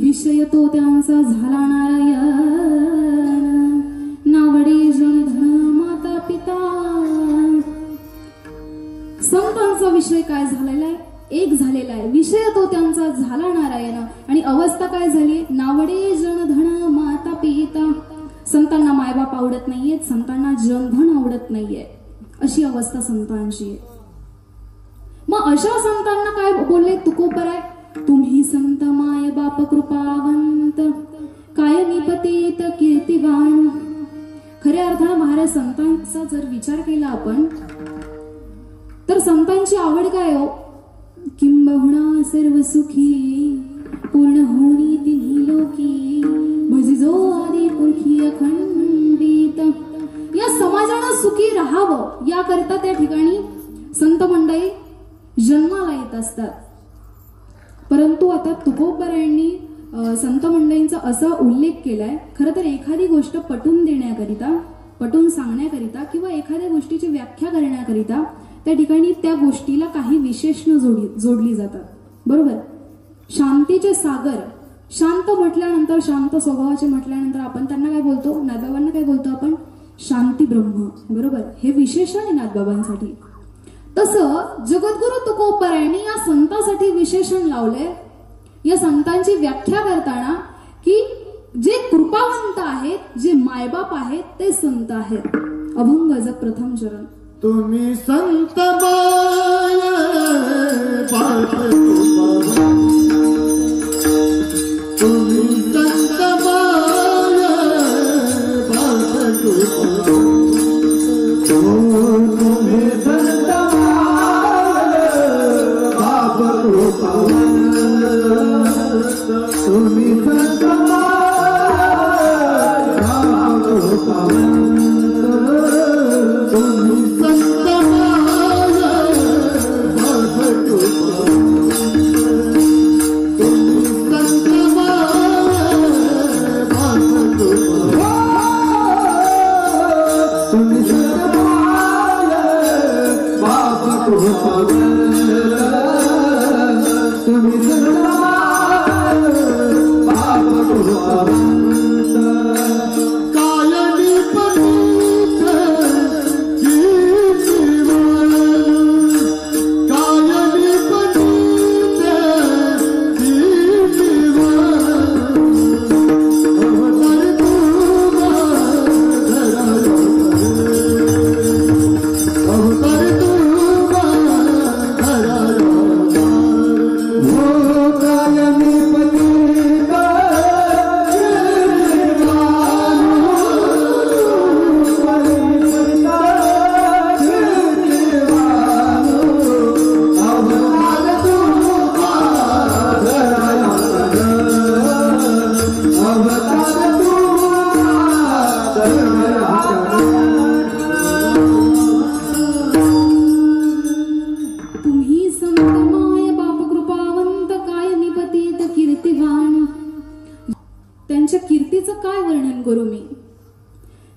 विषय तो त्यांचा झाला नारायण, नावडे जनधन माता पिता. संतांचा विषय काय झालेला आहे? एक झालेला आहे. विषय तो त्यांचा झाला नारायण आणि अवस्था काय झाली? नावडे जनधन माता पिता. संतांना मायबाप आवडत नाहीये, संतांना जनधन आवडत नाहीये, अशी अवस्था संतांची आहे. मग अशा संतांना काय बोलले तुकोबराय? तुम्ही संत माय बाप कृपावंत, कायमी पतित कीर्तिवान. खऱ्या अर्थानं महाराज संतांचा जर विचार केला आपण तर संतांची आवड काय हो? किंबहुना सर्व सुखी पूर्ण होणी तिन्ही लोकी, भजिजो आदी पुरखी अखंडित. या समाजानं सुखी राहावं याकरता त्या ठिकाणी संत मंडळी जन्माला येत असतात. परंतु आता तुकोबरायांनी संत मंडळींचा असा उल्लेख केलाय. खरं तर एखादी गोष्ट पटवून देण्याकरिता, पटवून सांगण्याकरिता किंवा एखाद्या गोष्टीची व्याख्या करण्याकरिता त्या ठिकाणी त्या गोष्टीला काही विशेषण जोडली जातात. बरोबर? शांतीचे सागर, शांत म्हटल्यानंतर, शांत स्वभावाचे म्हटल्यानंतर आपण त्यांना काय बोलतो? नाथबाबांना काय बोलतो आपण? शांती ब्रह्म. बरोबर? हे विशेषण आहे नाथबाबांसाठी. तसं जगद्गुरु तुकोबरायांनी या संतांसाठी विशेषण लावले. या संतांची व्याख्या करताना की जे कृपावंत आहेत, जे मायबाप आहेत, ते संत आहेत. अभंग जग प्रथम चरण. तुम्ही संत माय बाप, तुम्ही संत माय बाप, तुम्ही संत बाप तुम्ही संत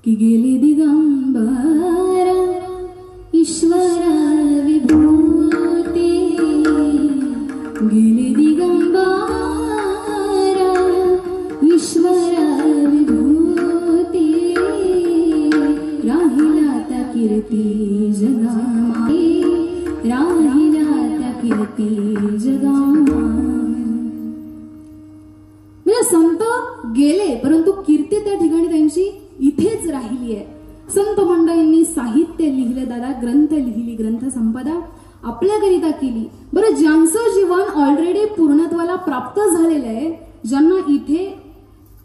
की गेले दिगंबरा ईश्वर विभूती, गेले दिगंबरा ईश्वर विभूती, राहिला त्या कीर्ती जगामाई, राहिला त्या कीर्ती जगामाई. म्हणजे संत गेले परंतु कीर्ती त्या ठिकाणी त्यांची इथेच राहिली आहे. संत मंडळींनी साहित्य लिहिले, दादा ग्रंथ लिहिली, ग्रंथ संपदा आपल्याकरिता केली. बरं, ज्यांचं जीवन ऑलरेडी पूर्णत्वाला प्राप्त झालेलं आहे, ज्यांना इथे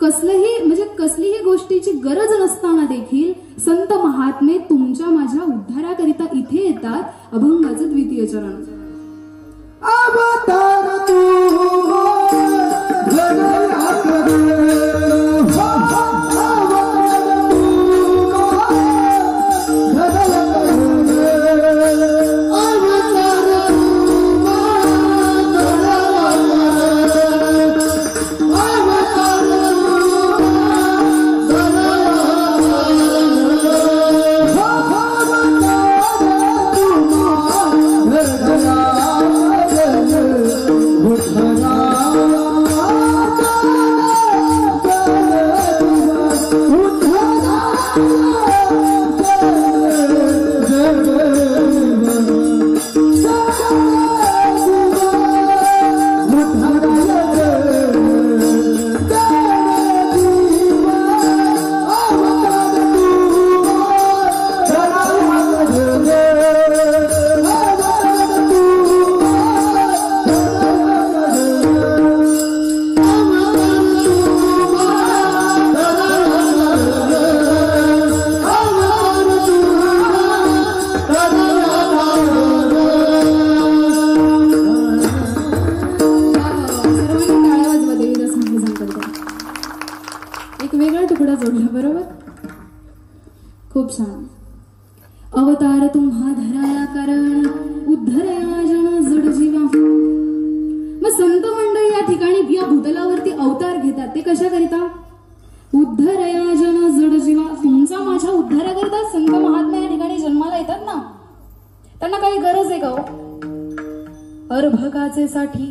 कसलीही गोष्टीची गरज नसताना देखील संत महात्मे तुमच्या माझ्या उद्धाराकरिता इथे येतात. अभंगाचं द्वितीय चरण. अवतार तू खूप छान. अवतार तुम्हा धराया कारण उद्धरया जन जड जीवा. मग संत मंडळी या ठिकाणी या भूतलावरती अवतार घेतात ते कशा करिता? उद्धरया जन जड जीवा. तुमचा माझ्या उद्धाराकरिता संत महात्मा या ठिकाणी जन्माला येतात ना. त्यांना काही गरज आहे का हो अर्भकाचे साठी?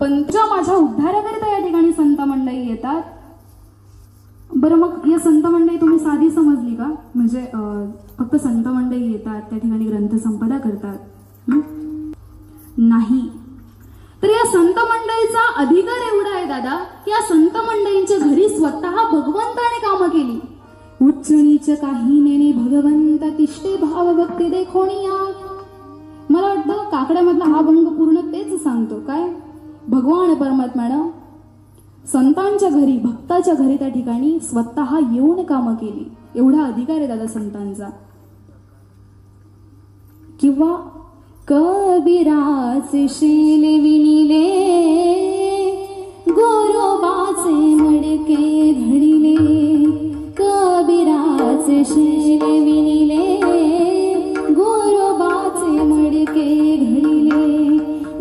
पण माझ्या उद्धाराकरिता या ठिकाणी संत मंडळी येतात. बरं मग या संत मंडळी तुम्ही साधी समजली का? म्हणजे फक्त संत मंडळी येतात त्या ठिकाणी ग्रंथ संपदा करतात नाही. तर या संत मंडळीचा अधिकार एवढा आहे दादा की या संत मंडळींच्या घरी स्वतः भगवंताने कामं केली. उच्च नीच काही नेने भगवंत तिष्ठे भाव भक्ती देखोनिया. मला वाटतं काकड्यामधला हा भंग पूर्ण तेच सांगतो. काय भगवान परमात्म्यानं संतांच्या घरी भक्ताच्या घरी त्या ठिकाणी स्वतः येऊन कामं केली. एवढा अधिकार आहे दादा संतांचा. किंवा कबीराचे शेले विनिले गोरोबाचे मडके घडिले. कबीराचे शेले विनिले गोरोबाचे मडके घडिले.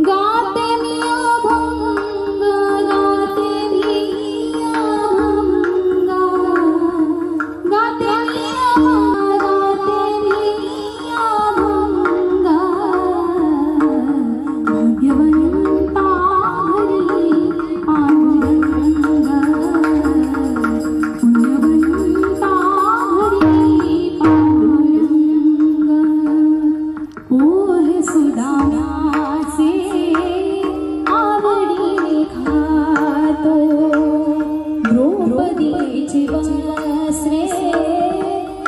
गाते मी अभंग गाते मी अभंग गाते मी गाते मी अभंग. भाग्यवंता घरी पांडुरंग पुण्यवंता घरी पांडुरंग. पोहे सुदाम्याचे आवडीने खातो. द्रौपदीची वस्त्रे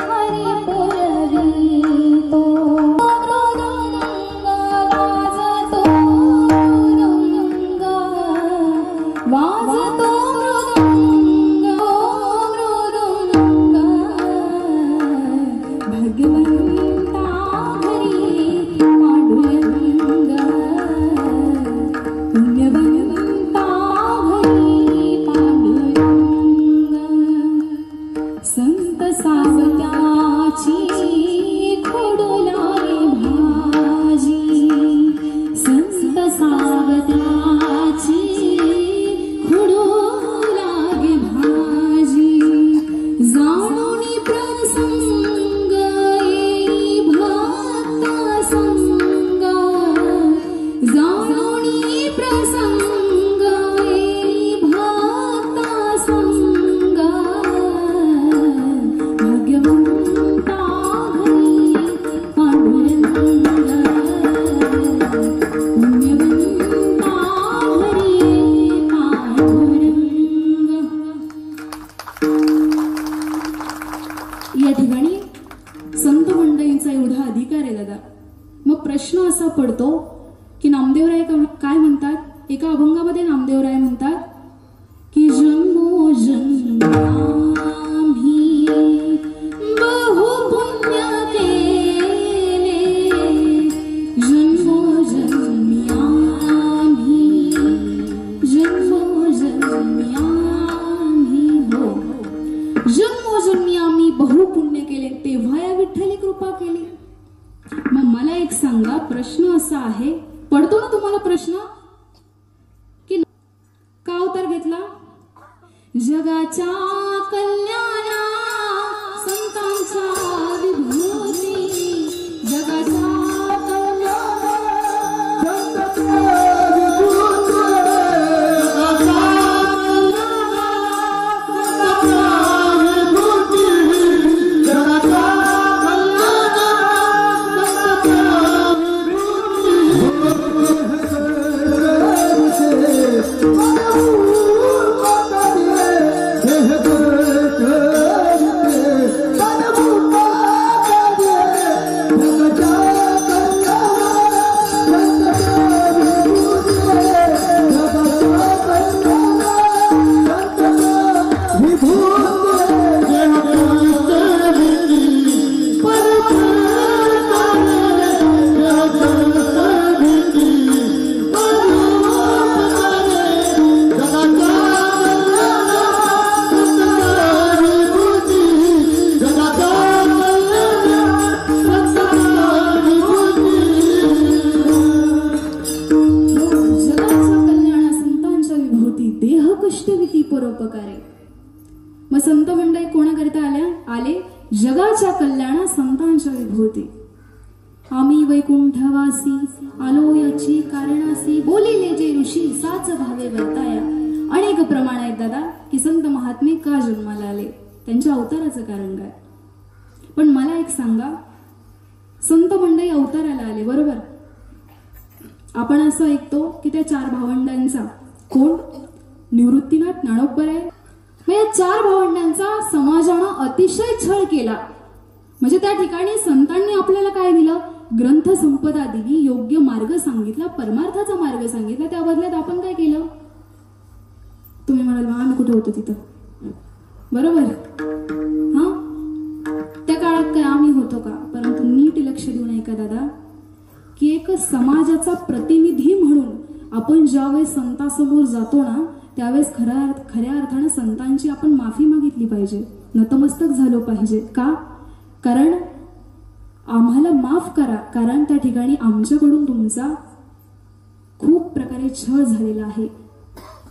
हरी पुरवितो. मृदंग वाजतो मृदंग वाजतो मृदंग मृदंग. भगवंता घरी पांडुरंग पुण्यवंता घरी पांडुरंग. संत सावत्याची खोडोलाय भाजी. संत सावत्याची खोडोलाय भाजी. जाणूनी प्रसंग येई भक्त संग. जाणूनी प्रसंग येई भक्त संग. भाग्यवंता घरी पांडुरंग पुण्यवंता घरी पांडुरंग. या ठिकाणी संत मंडळींचा एवढा अधिकार आहे दादा. मग प्रश्न असा पडतो की नामदेवराय काय म्हणतात? एका अभंगामध्ये नामदेवराय म्हणतात की जन्मोजन्मी बहु पुण्य केले. जन्मोजन्मी जन्मोजन्मी हो जन्मोजन्मी आम्ही बहु पुण्य केले तेव्हा या विठ्ठली कृपा केली. मग मला एक सांगा, प्रश्न असा आहे, पडतो ना तुम्हाला प्रश्न की का अवतार घेतला? जगाच्या कल्याणा संतांच्या विभूती. जगाच्या हे विभूती. आम्ही वैकुंठवासी आलो याची कारणासी, बोलिले जे ऋषी साच भावे वर्ताया. अनेक प्रमाण आहेत दादा की संत महात्मे का जन्माला आले, त्यांच्या अवताराचं कारण काय. पण मला एक सांगा, संत मंडळी अवताराला आले बरोबर. आपण असं ऐकतो की त्या 4 भावंडांचा कोण, निवृत्तीनाथ, ज्ञानोबा आहे. मग या 4 भावंडांचा समाजानं अतिशय छळ केला. म्हणजे त्या ठिकाणी संतांनी आपल्याला काय दिलं, ग्रंथ संपदा दिली, योग्य मार्ग सांगितला, परमार्थाचा मार्ग सांगितला. त्या बदल्यात आपण काय केलं. तुम्ही म्हणाल मग आम्ही कुठे होतो तिथं, बरोबर. हा, त्या काळात काय आम्ही होतो का. परंतु नीट लक्ष देऊन ऐका दादा, की एक समाजाचा प्रतिनिधी म्हणून आपण ज्यावेळेस संतांसमोर जातो ना, त्यावेळेस खऱ्या अर्थानं संतांची आपण माफी मागितली पाहिजे, नतमस्तक झालो पाहिजे. का, कारण आम्हाला माफ करा, कारण त्या ठिकाणी आमच्याकडून तुमचा खूप प्रकारे छळ झालेला आहे.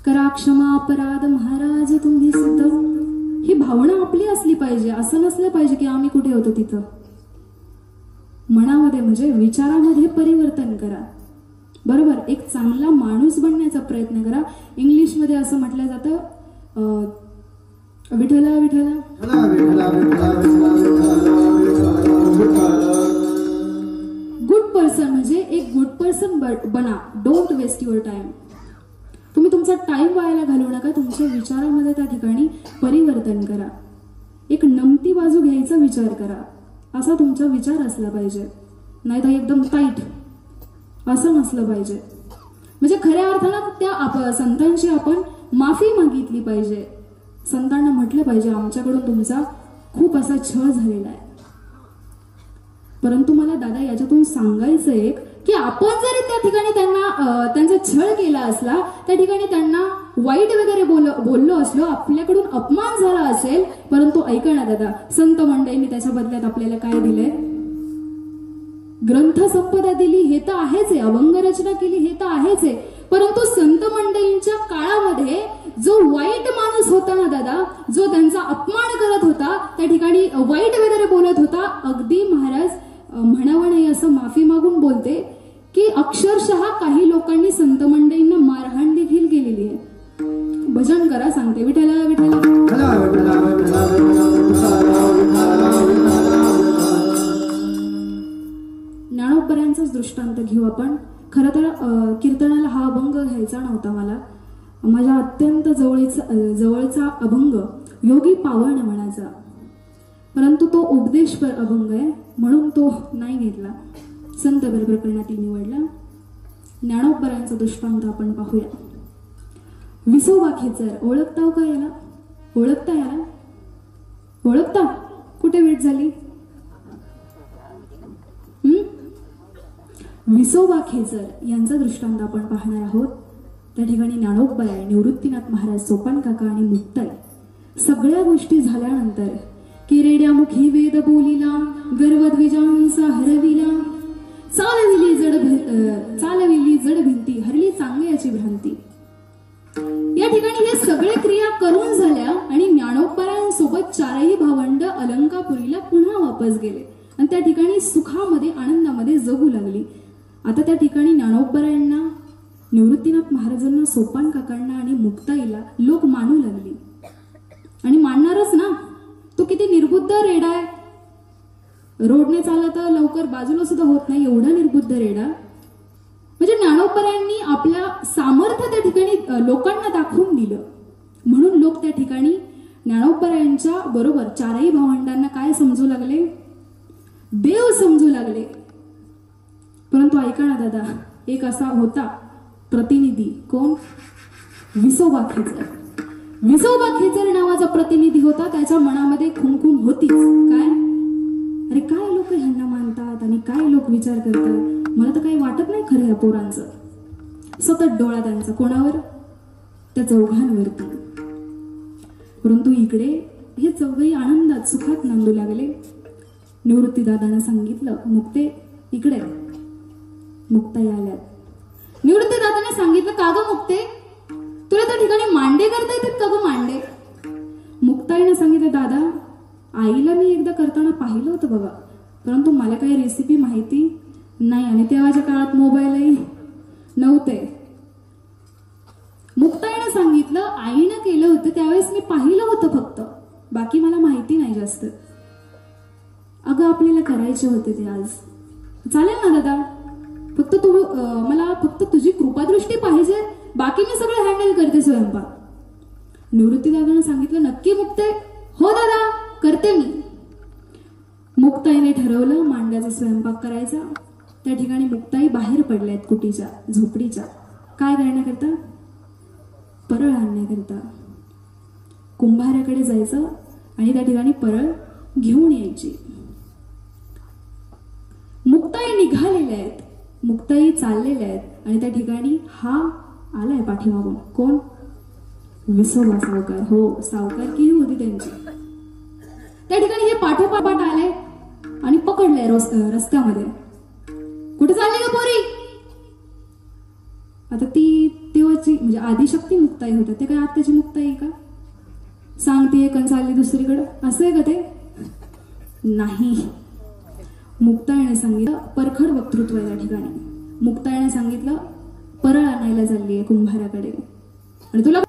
करा क्षमा अपराध महाराज तुम्ही सुद्धा. ही भावना आपली असली पाहिजे. असं नसलं पाहिजे की आम्ही कुठे होतो तिथं. मनामध्ये म्हणजे विचारामध्ये परिवर्तन करा, बरोबर. एक चांगला माणूस बनण्याचा प्रयत्न करा. इंग्लिशमध्ये असं म्हटलं जातं, विठला विठला गुड पर्सन, म्हणजे एक गुड पर्सन बना. Don't waste your time. तुम्ही तुमचा टाइम वायाला घालवू नका. तुमच्या विचारामध्ये त्या ठिकाणी परिवर्तन करा. एक नमती बाजू घ्यायचा विचार करा, असा तुमचा विचार असला पाहिजे. नाहीतर एकदम टाईट असं नसलं पाहिजे. म्हणजे खऱ्या अर्थानं त्या संतांची आपण माफी मागितली पाहिजे. संतांना म्हटलं पाहिजे आमच्याकडून तुमचा खूप असा छळ झालेला आहे. परंतु मला दादा याच्यातून सांगायचं एक, की आपण जरी त्या ठिकाणी त्यांचा छळ केला असला, त्या ठिकाणी त्यांना वाईट वगैरे बोललो असलो, आपल्याकडून अपमान झाला असेल, परंतु ऐका ना दादा, संत मंडळींनी त्याच्या बदल्यात आपल्याला काय दिलंय, ग्रंथ संपदा दिली, हे तर आहेच आहे, अभंग रचना केली, हे तर आहेच आहे. परंतु संत मंडळींच्या काळामध्ये जो वाईट माणूस होता ना दादा, जो त्यांचा अपमान करत होता, त्या ठिकाणी वाईट वगैरे बोलत होता, अगदी महाराज म्हणावं नाही असं माफी मागून बोलते की अक्षरशः काही लोकांनी संत मंडळींना मारहाण देखील केलेली आहे. भजन करा, सांगते विठ्ठला विठ्ठला. ज्ञानोबरांचाच दृष्टांत घेऊ आपण. खरं तर कीर्तनाला हा अभंग घ्यायचा नव्हता मला. माझ्या अत्यंत जवळचा अभंग योगी पावण म्हणायचा, परंतु तो उपदेशपर अभंग आहे म्हणून तो नाही घेतला, संत प्रकरणातील निवडला. ज्ञानोबरांचा दृष्टांत आपण पाहूया. विसोबा खेचर ओळखताव का याला, ओळखता याला, ओळखता, कुठे भेट झाली. विसोबा खेचर यांचा दृष्टांत आपण पाहणार आहोत. त्या ठिकाणी ज्ञानोबा आहे, निवृत्तीनाथ महाराज, सोपान काका आणि मुक्ताई. सगळ्या गोष्टी झाल्यानंतर की रेड्यामुखी वेद बोलिला, गर्वद्विजांचा हरविला, चालविली जड भिंती, हरली चांगल्याची भ्रांती. या ठिकाणी हे सगळे क्रिया करून झाल्या आणि ज्ञानोबरांसोबत 4ही भावंड अलंकापुरीला पुन्हा वापस गेले आणि त्या ठिकाणी सुखामध्ये आनंदामध्ये जगू लागली. आता त्या ठिकाणी ज्ञानोबरांना, निवृत्तीनाथ महाराजांना, सोपान काकांना आणि मुक्ताईला लोक मानू लागली. आणि मानणारच ना, तो किती निर्बुद्ध रेडा आहे, रोडने चालत लवकर बाजूला सुद्धा होत नाही, एवढा निर्बुद्ध रेडा. म्हणजे ज्ञानोबरांनी आपल्या सामर्थ्य त्या ठिकाणी लोकांना दाखवून दिलं, म्हणून लोक त्या ठिकाणी ज्ञानोबरांच्या बरोबर 4ही भावंडांना काय समजू लागले, देव समजू लागले. परंतु ऐका ना दादा, एक असा होता प्रतिनिधी, कोण, विसोबा खेचर. विसोबा खेचर नावाचा प्रतिनिधी होता. त्याच्या मनामध्ये खुमखुम होतीच, काय, अरे काय लोक ह्यांना मानतात आणि काय लोक विचार करतात, मला तर काही वाटत नाही खरं या पोरांचं. सतत डोळा त्यांचा कोणावर, त्या चौघांवरती. परंतु इकडे हे चौघही आनंदात सुखात नांदू लागले. निवृत्ती दादानं सांगितलं, मुक्ते इकडे. मुक्ताई आल्यात. निवृत्ती दादाने सांगितलं, का ग मुक्ते, तुला त्या ठिकाणी मांडे करता येतात का ग मांडे. मुक्ताईने सांगितलं, दादा आईला मी एकदा करताना पाहिलं होतं बाबा, परंतु मला काही रेसिपी माहिती नाही आणि तेव्हाच्या काळात मोबाईलही नव्हते. मुक्ताईनं सांगितलं आईनं केलं होतं त्यावेळेस मी पाहिलं होतं फक्त, बाकी मला माहिती नाही जास्त. अगं आपल्याला करायचे होते ते आज. चालेल ना दादा, फक्त तू मला फक्त तुझी कृपादृष्टी पाहिजे, बाकी मी सगळं हँडल करते स्वयंपाक. निवृत्ती दादानं सांगितलं नक्की मुक्ते? हो दादा करते मी. मुक्ताईने ठरवलं मांड्याचा स्वयंपाक करायचा. त्या ठिकाणी मुक्ताई बाहेर पडल्यात कुटीच्या झोपडीच्या. काय करण्याकरता? परळ आणण्याकरता. कुंभाराकडे जायचं आणि त्या ठिकाणी परळ घेऊन यायची. मुक्ताई निघालेल्या आहेत, मुक्ताई चाललेल्या आहेत आणि त्या ठिकाणी हा आलाय पाठीमागून. कोण? विसोबा सावकार. हो, सावकारकी होती त्यांची. त्या ठिकाणी हे पाठोपाठ आले आणि पकडलंय रस्त्यामध्ये. कुठे चालली का पोरी? आता ती तेव्हाची म्हणजे आदिशक्ती मुक्ताई होत्या, ते काय आत्ताची मुक्ताई का? सांगते कण चालली दुसरीकडे, असं आहे का ते? नाही. मुक्ताईने सांगितलं, परखड वक्तृत्व आहे त्या ठिकाणी. मुक्ताईने सांगितलं परळ आणायला चालली आहे कुंभाराकडे आणि तुला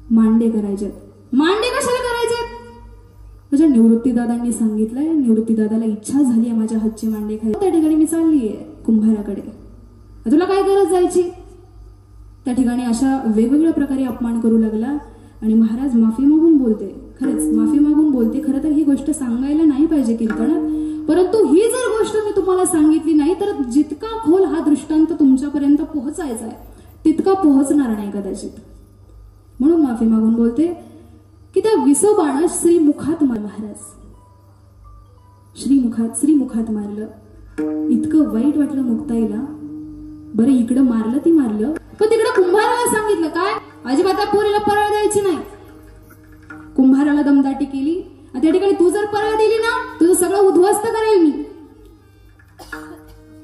मांडे करायचे. मांडे कशाला करायचे? माझ्या निवृत्तीदादांनी सांगितलंय, निवृत्तीदादाला इच्छा झाली आहे माझ्या हातचे मांडे खायला, त्या ठिकाणी मी चालली आहे कुंभाराकडे. तुला काय गरज जायची? त्या ठिकाणी अशा वेगवेगळ्या प्रकारे अपमान करू लागला आणि महाराज माफी मागून बोलते, खरंच माफी मागून बोलते. खरं तर ही गोष्ट सांगायला नाही पाहिजे कीर्तनात, परंतु ही जर गोष्ट मी तुम्हाला सांगितली नाही तर जितका खोल हा दृष्टांत तुमच्यापर्यंत पोहोचायचा आहे तितका पोहोचणार नाही कदाचित. म्हणून माफी मागून बोलते की त्या विसोबानं श्रीमुखात महाराज श्रीमुखात मारलं. इतकं वाईट वाटलं मुक्ताईला. बरं इकडं मारलं ती मारलं, पण तिकडं कुंभाराला सांगितलं काय? अजिबात पोरीला परळ द्यायची नाही. कुंभाराला दमदाटी केली. त्या ठिकाणी तू जर परळ दिली ना तुझं सगळं उद्ध्वस्त करेल मी.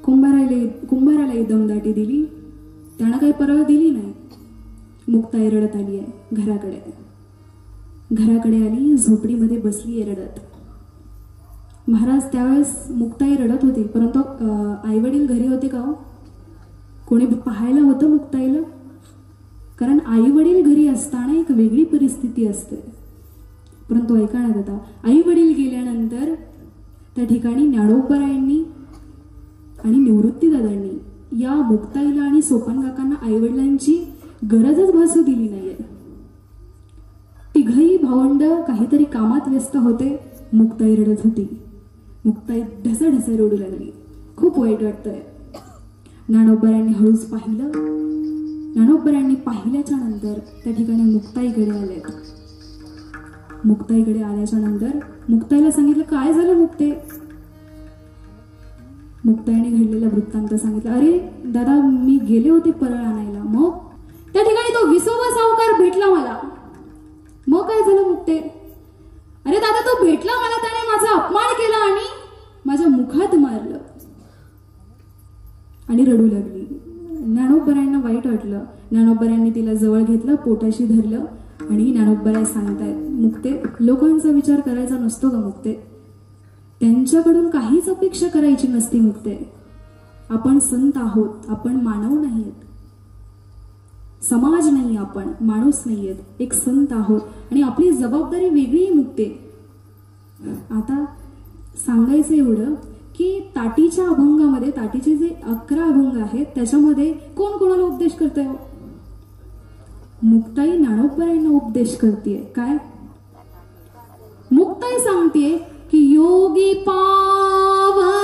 कुंभाराला दमदाटी दिली, त्यानं काही परळ दिली नाही. मुक्ताई रडत आली आहे घराकडे आली, झोपडीमध्ये बसली आहे रडत. महाराज त्यावेळेस मुक्ताई रडत होती, परंतु आई वडील घरी होते का? कोणी पाहायला होतं मुक्ताईला? कारण आई वडील घरी असताना एक वेगळी परिस्थिती असते. परंतु ऐका ना दादा, आई वडील गेल्यानंतर त्या ठिकाणी ज्ञानोबरायांनी आणि निवृत्तीदादांनी या मुक्ताईला आणि सोपान काकांना आई वडिलांची गरजच भासू दिली नाहीये. तिघही भावंड काहीतरी कामात व्यस्त होते. मुक्ताई रडत होती. मुक्ताई ढसढस रडू लागली. खूप वाईट वाटतंय. ज्ञानोबरायांनी हळूच पाहिलं. ज्ञानोबरायांनी पाहिल्याच्या नंतर त्या ठिकाणी मुक्ताईकडे आले. मुक्ताईकडे आल्याच्या नंतर मुक्ताईला सांगितलं काय झालं मुक्ते? मुक्ताईने घडलेला वृत्तांत सांगितलं. अरे दादा मी गेले होते परळ आणायला, मग त्या ठिकाणी तो विसोबा सावकार भेटला मला. मग काय झालं मुक्ते? अरे दादा तो भेटला मला, त्याने माझा अपमान केला आणि माझ्या मुखात मारलं आणि रडू लागली. ज्ञानोबरायांना वाईट वाटलं. ज्ञानोबरायांनी तिला जवळ घेतलं, पोटाशी धरलं आणि ज्ञानोबराय सांगतायत मुक्ते लोकांचा विचार करायचा नसतो का मुक्ते? त्यांच्याकडून काहीच अपेक्षा करायची नसती मुक्ते. आपण संत आहोत, आपण मानव नाहीत, समाज नाही, आपण माणूस नाहीयेत, एक संत आहोत आणि आपली जबाबदारी वेगळी मुक्ते. आता सांगायचं एवढं की ताटीच्या अभंगामध्ये, ताटीचे जे 11 अभंग आहेत त्याच्यामध्ये कोण कोणाला उपदेश करतंय? मुक्ताई ज्ञानोबरायांना उपदेश करतेय. काय? मुक्ताई सांगतेय की योगी पावा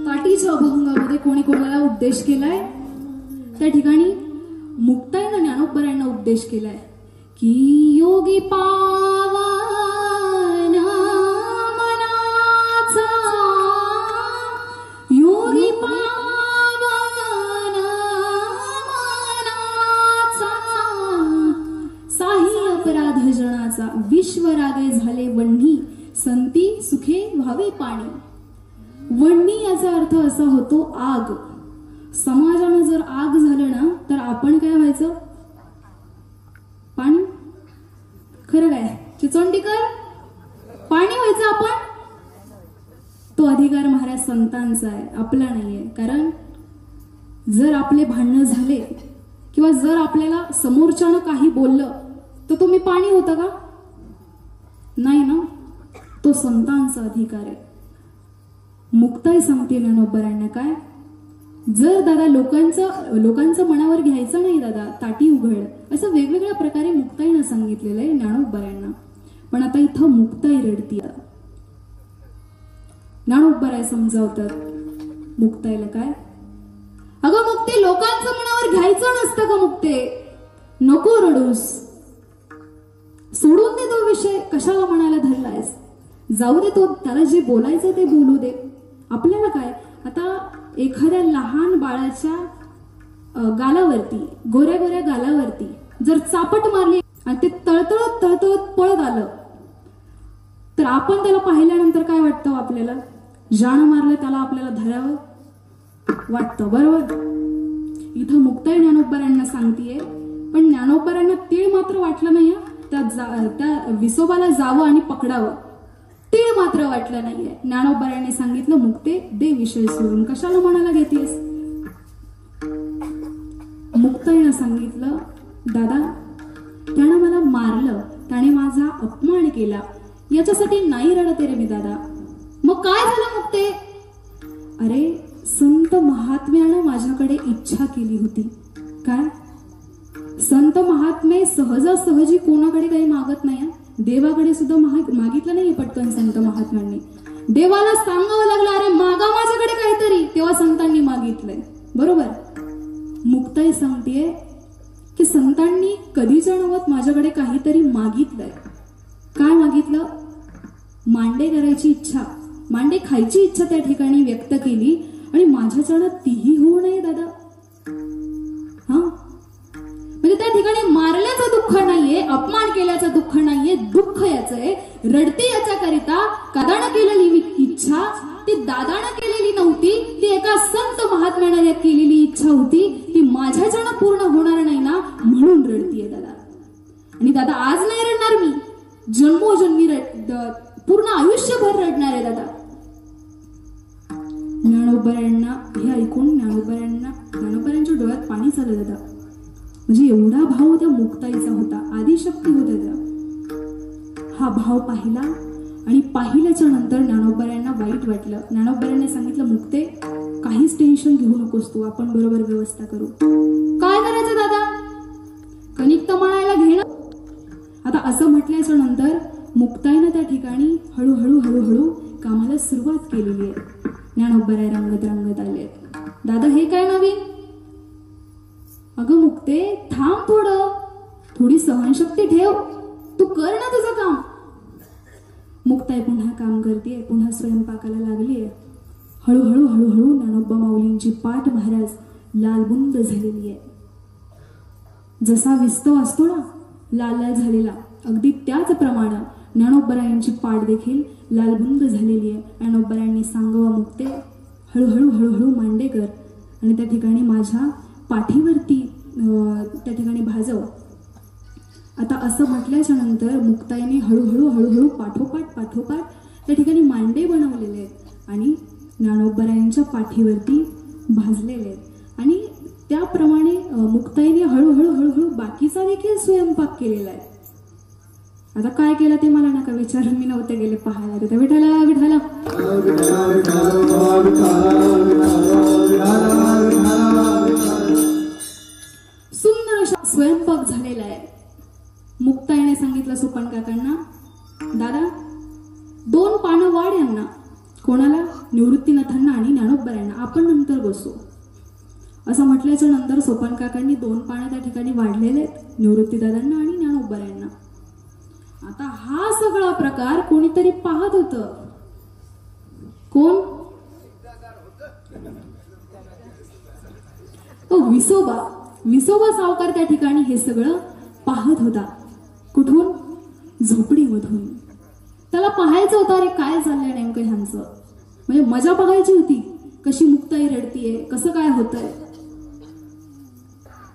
ताटीच्या अभंगामध्ये कोणी कोणाला उपदेश केलाय? त्या ठिकाणी मुक्ताईनं ज्ञानोबरायांना उपदेश केलाय की योगी पावन मनाचा, योगी पावन मनाचा, साही अपराध जनाचा, विश्वरागे झाले वन्ही, संती सुखे व्हावे पाणी. वन्ही याचा अर्थ असा होतो आग. समाजानं जर आग झालं ना तर आपण काय व्हायचं? पाणी. खरं काय चिचोंडीकर? पाणी व्हायचं आपण. तो अधिकार महाराज संतांचा आहे, आपला नाहीये. कारण जर आपले भांडणं झाले किंवा जर आपल्याला समोरच्यानं काही बोललं तर तुम्ही पाणी होता का? नाही ना. तो संतांचा अधिकार आहे. मुक्ताई सांगते ज्ञानोबरायांना काय? जर दादा लोकांचं मनावर घ्यायचं नाही दादा, ताटी उघड, असं वेगवेगळ्या प्रकारे मुक्ताईनं सांगितलेलं आहे ज्ञानोबरायांना. पण आता इथं मुक्ताई रडती. ज्ञानोबराय समजावतात मुक्ताईला काय? अगं मुक्ते, लोकांचं मनावर घ्यायचं नसतं का मुक्ते? नको रडूस, सोडून दे तो विषय. कशाला मनाला धरलायस? जाऊ दे, तो त्याला जे बोलायचं ते बोलू दे. आपल्याला काय? आता एखाद्या लहान बाळाच्या गालावरती, गोऱ्या गोऱ्या गालावरती जर चापट मारली आणि ते तळतळत तळतळत पळत आलं तर आपण त्याला पाहिल्यानंतर काय वाटतं आपल्याला? जाण मारलं त्याला आपल्याला धरावं वाटतं, बरोबर? इथं मुक्ताई ज्ञानोबरायांना सांगतीये, पण ज्ञानोबरायांना तीळ मात्र वाटलं नाही. त्या विसोबाला जावं आणि पकडावं, तीळ मात्र वाटलं नाहीये. ज्ञानोबरायांनी सांगितलं, मुक्ते दे विषय सोडून, कशाला मनाला घेतेस? मुक्ताईनं सांगितलं, दादा त्यानं मला मारलं, त्याने माझा अपमान केला, याच्यासाठी नाही रडते रे मी दादा. मग काय झालं मुक्ते? अरे संत महात्म्यानं माझ्याकडे इच्छा केली होती. काय? संत महात्मे सहजासहजी कोणाकडे काही मागत नाही. देवाकडे सुद्धा मागितलं नाहीये पटकन संत महात्म्यांनी. देवाला सांगावं लागलं, अरे मागा माझ्याकडे काहीतरी, तेव्हा संतांनी मागितलंय, बरोबर? मुक्ताई सांगतेय की संतांनी कधी जाणवत माझ्याकडे काहीतरी मागितलंय. काय मागितलं? मांडे करायची इच्छा, मांडे खायची इच्छा त्या ठिकाणी व्यक्त केली आणि माझ्याच्यानं तीही होऊ नये दादा. हा, म्हणजे त्या ठिकाणी मारल्याचं दुःख नाहीये, अपमान केल्याचं दुःख नाहीये, दुःख याचं आहे रडते याच्याकरिता कदानं केलेली इच्छा ती दादानं केलेली नव्हती, ती एका संत महात्म्यानं केलेली इच्छा होती, ती माझ्याच्यानं पूर्ण होणार नाही ना म्हणून रडतीये दादा. आणि दादा आज नाही रडणार मी, जन्मोजन्मी पूर्ण आयुष्यभर रडणार आहे दादा. ज्ञानोबरायांना हे ऐकून ज्ञानोबरायांच्या डोळ्यात पाणी झालं दादा. म्हणजे एवढा भाव त्या मुक्ताईचा होता, आदिशक्ती होता त्या. हा भाव पाहिला आणि पाहिल्याच्या नंतर ज्ञानोबरायांना वाईट वाटलं. ज्ञानोबरायांनी सांगितलं, मुक्ते काहीच टेन्शन घेऊ नकोस तू, आपण बरोबर व्यवस्था करू. काय करायचं दादा? कणिक तमाळायला घेणं. आता असं म्हटल्याच्या नंतर मुक्ताईनं त्या ठिकाणी हळूहळू कामाला सुरुवात केलेली आहे. ज्ञानोबराय रंगत आले. दादा हे काय नवीन? अगं मुक्ते थांब, थोडी सहनशक्ती ठेव, तू कर ना तुझं काम. मुक्ताई पुन्हा काम करते, पुन्हा स्वयंपाकाला लागलीये. हळूहळू ज्ञानोबा माऊलींची पाठ महाराज लालबुंद झालेली आहे. जसा विस्तव असतो ना लाल झालेला, अगदी त्याचप्रमाणे ज्ञानोबरायांची पाठ देखील लालबुंद झालेली आहे. ज्ञानोबरायांनी सांगावं, मुक्ते हळूहळू मांडे कर आणि त्या ठिकाणी माझ्या पाठीवरती त्या ठिकाणी भाजव. आता असं म्हटल्याच्या नंतर मुक्ताईने हळूहळू पाठोपाठ त्या ठिकाणी मांडे बनवलेले आहेत आणि ज्ञानोबरायांच्या पाठीवरती भाजलेले आहेत. आणि त्याप्रमाणे मुक्ताईने हळूहळू बाकीचा देखील स्वयंपाक केलेला आहे. आता काय केलं ते मला नका विचारून, मी नव्हते गेले पाहायला तिथे. विठाला विठाला सुंदर असा स्वयंपाक झालेला आहे. मुक्ताईने सांगितलं सोपन काकांना, दादा 2 पानं वाढ यांना. कोणाला? निवृत्तीनाथांना आणि ज्ञानोबरायांना. आपण नंतर बसू असं म्हटल्याच्या नंतर सोपन काकांनी 2 पानं त्या ठिकाणी वाढलेले आहेत, निवृत्तीदादांना आणि ज्ञानोबरायांना. आता हा सगळा प्रकार कोणीतरी पाहत होतं. कोण? विसोबा. विसोबा सावकार त्या ठिकाणी हे सगळं पाहत होता. कुठून? झोपडीमधून. त्याला पाहायचं होतं, अरे काय चाललंय नेमकं ह्यांचं, म्हणजे मजा बघायची होती, कशी मुक्ताई रडतीये, कसं काय होतंय,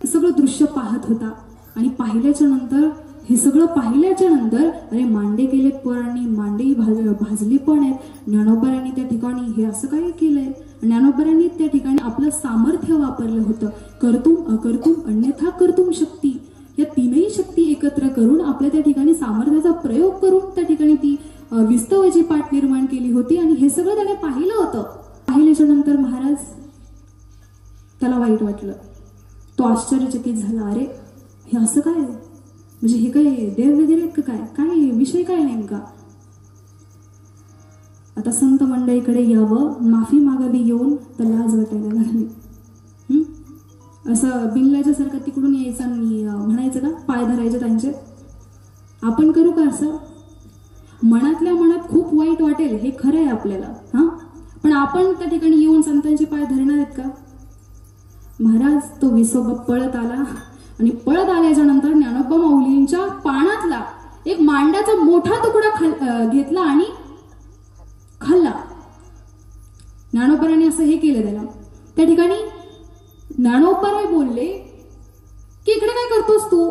सगळं दृश्य पाहत होता. आणि पाहिल्याच्या नंतर हे सगळं पाहिल्याच्या नंतर अरे मांडे केलेत पोरांनी, मांडेही भाजली पण आहेत. ज्ञानोबरांनी त्या ठिकाणी हे असं काय केलंय, ज्ञानोबरांनी त्या ठिकाणी आपलं सामर्थ्य वापरलं होतं. कर्तुम अकर्तुम अन्यथा कर्तुम शक्ती, या 3ही शक्ती एकत्र करून आपल्या त्या ठिकाणी सामर्थ्याचा प्रयोग करून त्या ठिकाणी ती विस्तवाची पाठ निर्माण केली होती. आणि हे सगळं त्याने पाहिलं होतं. पाहिल्याच्या नंतर महाराज त्याला वाईट वाटलं. तो आश्चर्यचकित झाला, अरे हे असं काय, म्हणजे हे काय देव वगैरे आहेत का, काय विषय काय नेमका. आता संत मंडळीकडे यावं, माफी मागावी येऊन तर लाज वाटायला लागली. असं बिनलाच्या सारखं तिकडून यायचं आणि म्हणायचं का पाय धरायचे त्यांचे. आपण करू का असं? मनातल्या मनात खूप वाईट वाटेल, हे खरं आहे आपल्याला, पण आपण त्या ठिकाणी येऊन संतांचे पाय धरणार आहेत का? महाराज तो विसोबा पळत आला आणि पळत आल्याच्या नंतर ज्ञानोबा माऊलींच्या पानातला एक मांडाचा मोठा तुकडा घेतला आणि खाल्ला. ज्ञानोबरांनी असं हे केलं त्याला. त्या ठिकाणी ज्ञानोबराय बोलले की इकडे काय करतोस तू,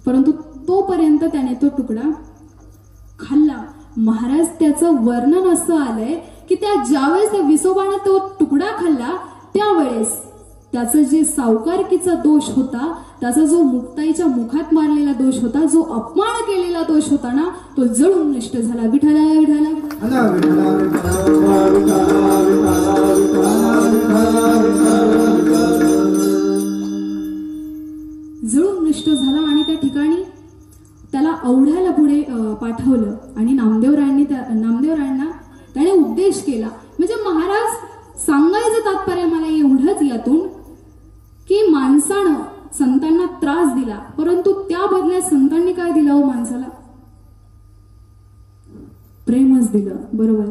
परंतु तोपर्यंत त्याने तो तुकडा खाल्ला. महाराज त्याचं वर्णन असं आलंय की त्या ज्यावेळेस त्या विसोबाने तो तुकडा खाल्ला त्यावेळेस त्याचं जे सावकारकीचा दोष होता, त्याचा जो मुक्ताईच्या मुखात मारलेला दोष होता, जो अपमान केलेला दोष होता ना, तो जळून नष्ट झाला. विठाला विठाला जळून नष्ट झाला. आणि त्या ठिकाणी त्याला औढ्याला पुढे पाठवलं आणि नामदेवरायांना त्याने उपदेश केला. म्हणजे महाराज सांगायचं तात्पर्य मला एवढंच यातून की माणसानं संतांना त्रास दिला, परंतु त्या बदल्यात संतांनी काय दिलं हो माणसाला? प्रेमच दिलं. बरोबर.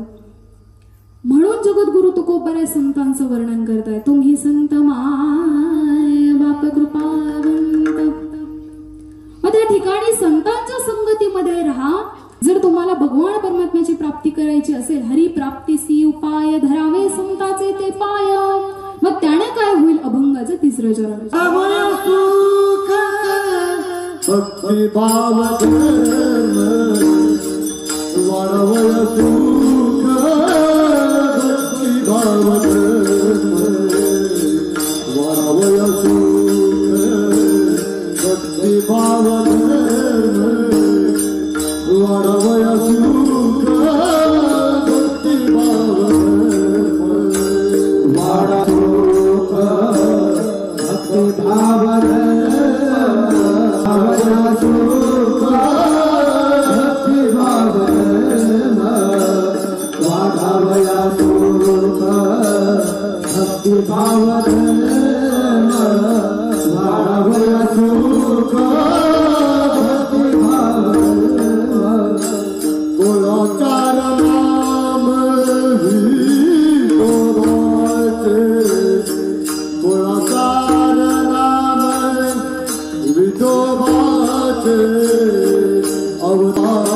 म्हणून जगद्गुरु तुकोबराय संतांचं वर्णन करताय. तुम्ही संत माय बाप कृपावंत. मग त्या ठिकाणी संतांच्या संगतीमध्ये राहा. जर तुम्हाला भगवान परमात्म्याची प्राप्ती करायची असेल, हरी प्राप्तीसी उपाय धरावे संताचे ते पाय. मग त्याने काय होईल? अभंगाचं 3रं चरण. भक्ती भाव वाढवय सुख, भक्ती भाव वाढवय सुख, भक्ती भाव वाढवय सुख, भक्ती भाव वाढा सुख, भक्ती भाव अवतार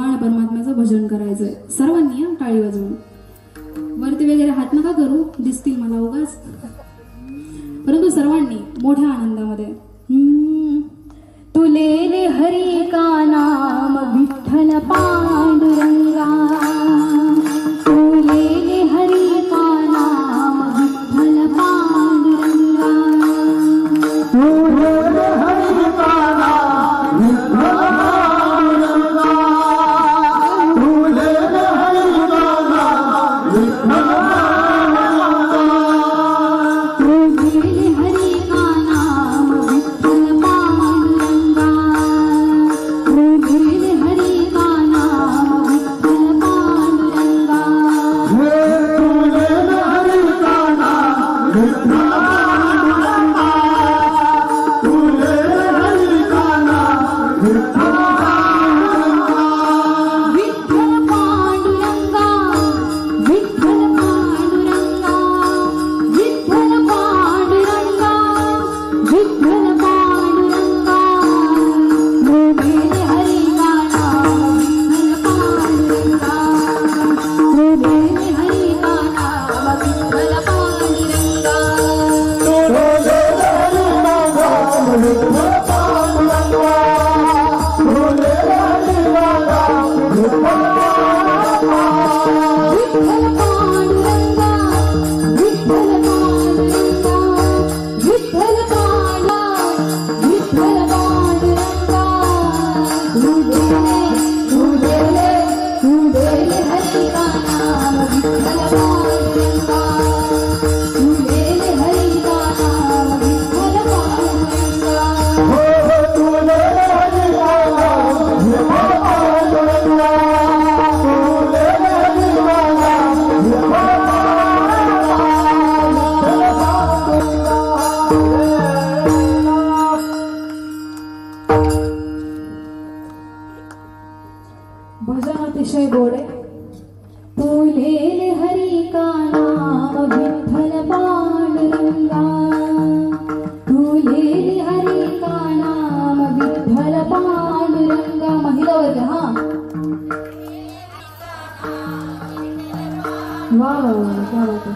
भगवान परमात्म्याचं भजन करायचंय सर्वांनी. टाळी वाजवून वरती वगैरे हात नका करू, दिसतील मला उगाच. परंतु सर्वांनी मोठ्या आनंदामध्ये तुलेले हरी का नाम विठ्ठल पांडुरंगा, तुलेले हरी का नाम विठ्ठल पांडुरंगा, तुलेले हरी का नाम विठ्ठल पांडुरंगा, तुलेले हरी का नाम विठ्ठल भजन अतिशय गोड आहे. तुलेले हरी का नाम विठ्ठल पांडुरंगा, तुलेले हरी का नाम विठ्ठल पांडुरंगा. महिला वर्ग हा वा क्या बात आहे.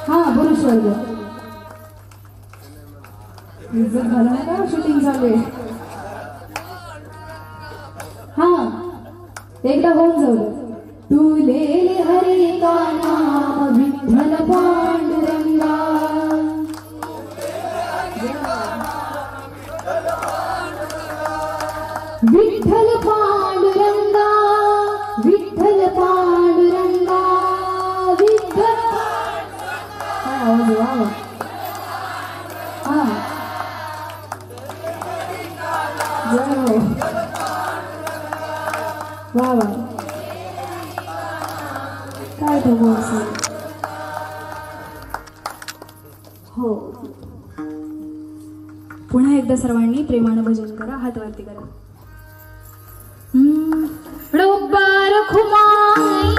हा पुरुष वर्ग इज्जत झाला नाही का, शूटिंग चालू आहे. हा एकदा होऊन जाऊ. तुलेले हरी का नाम विठ्ठल पांडुरंगा, विठ्ठल पांडुरंगा, विठ्ठल पांडुरंगा, विठ्ठल. हा वा वा काय तो हो. पुन्हा एकदा सर्वांनी प्रेमानं भजन करा, हात वरती करा. रोबार खुमाई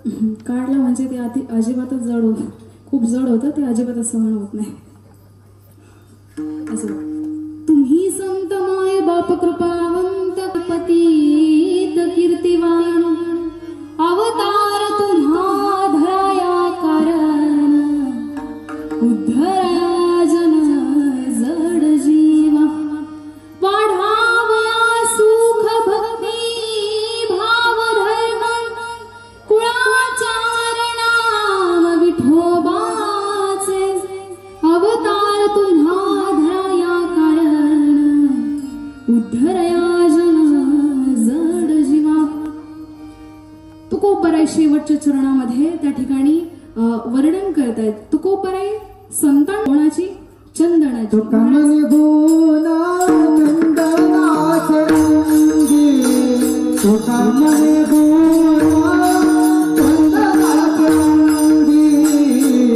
काढला म्हणजे ते अजिबातच जड होत, खूप जड होतं ते, अजिबातच सहन होत नाही. असं तुम्ही संत माय बाप कृपावंत पतीत कीर्तिवान अवतार तुम्हा धराया कारण उद्धरा जन जड जीवा वाढावया सुख भक्ती भाव धर्म कुळाचारणाम विठोबाचे अवतार तुम्हा धराया कारण उद्धरया जन जड जीवा. तुकोबराय शेवटच्या चरणामध्ये त्या ठिकाणी वर्णन करतायत. तुकोबराय संतान कोणाची? चंदनाची. तुकामनी गुणा चंदनाचे अंगी तुकामनी गुणा चंदनाचे अंगी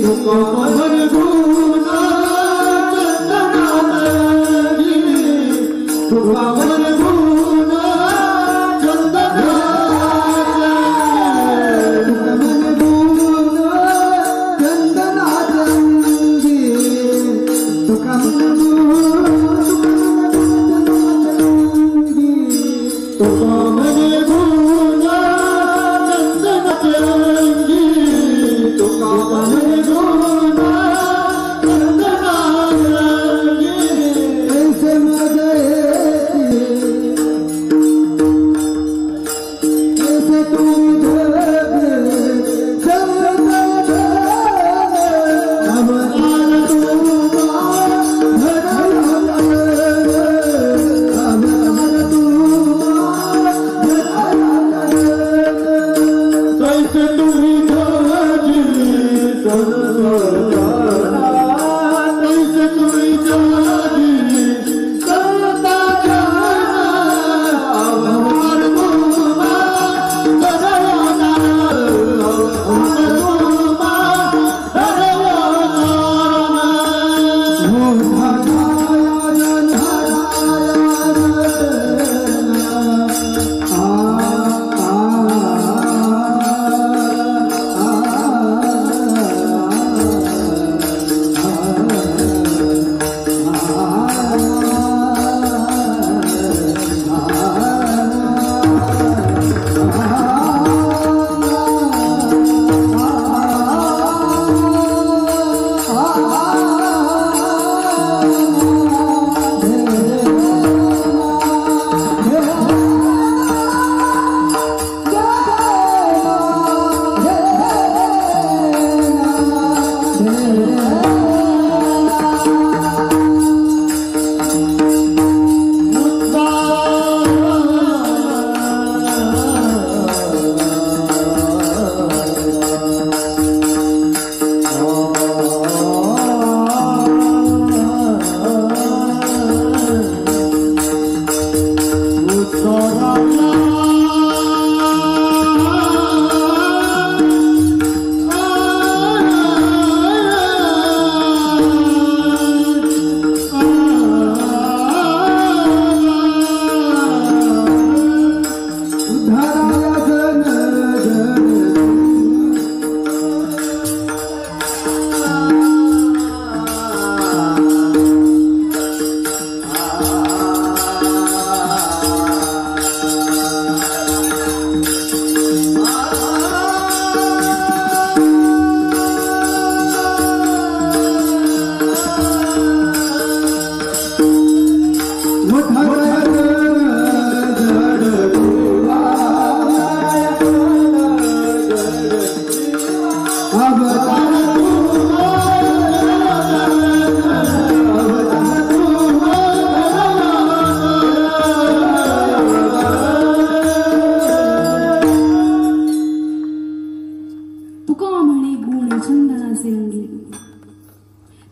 तुकामनी गुणा चंदनाचे अंगी तुकामनी गुणा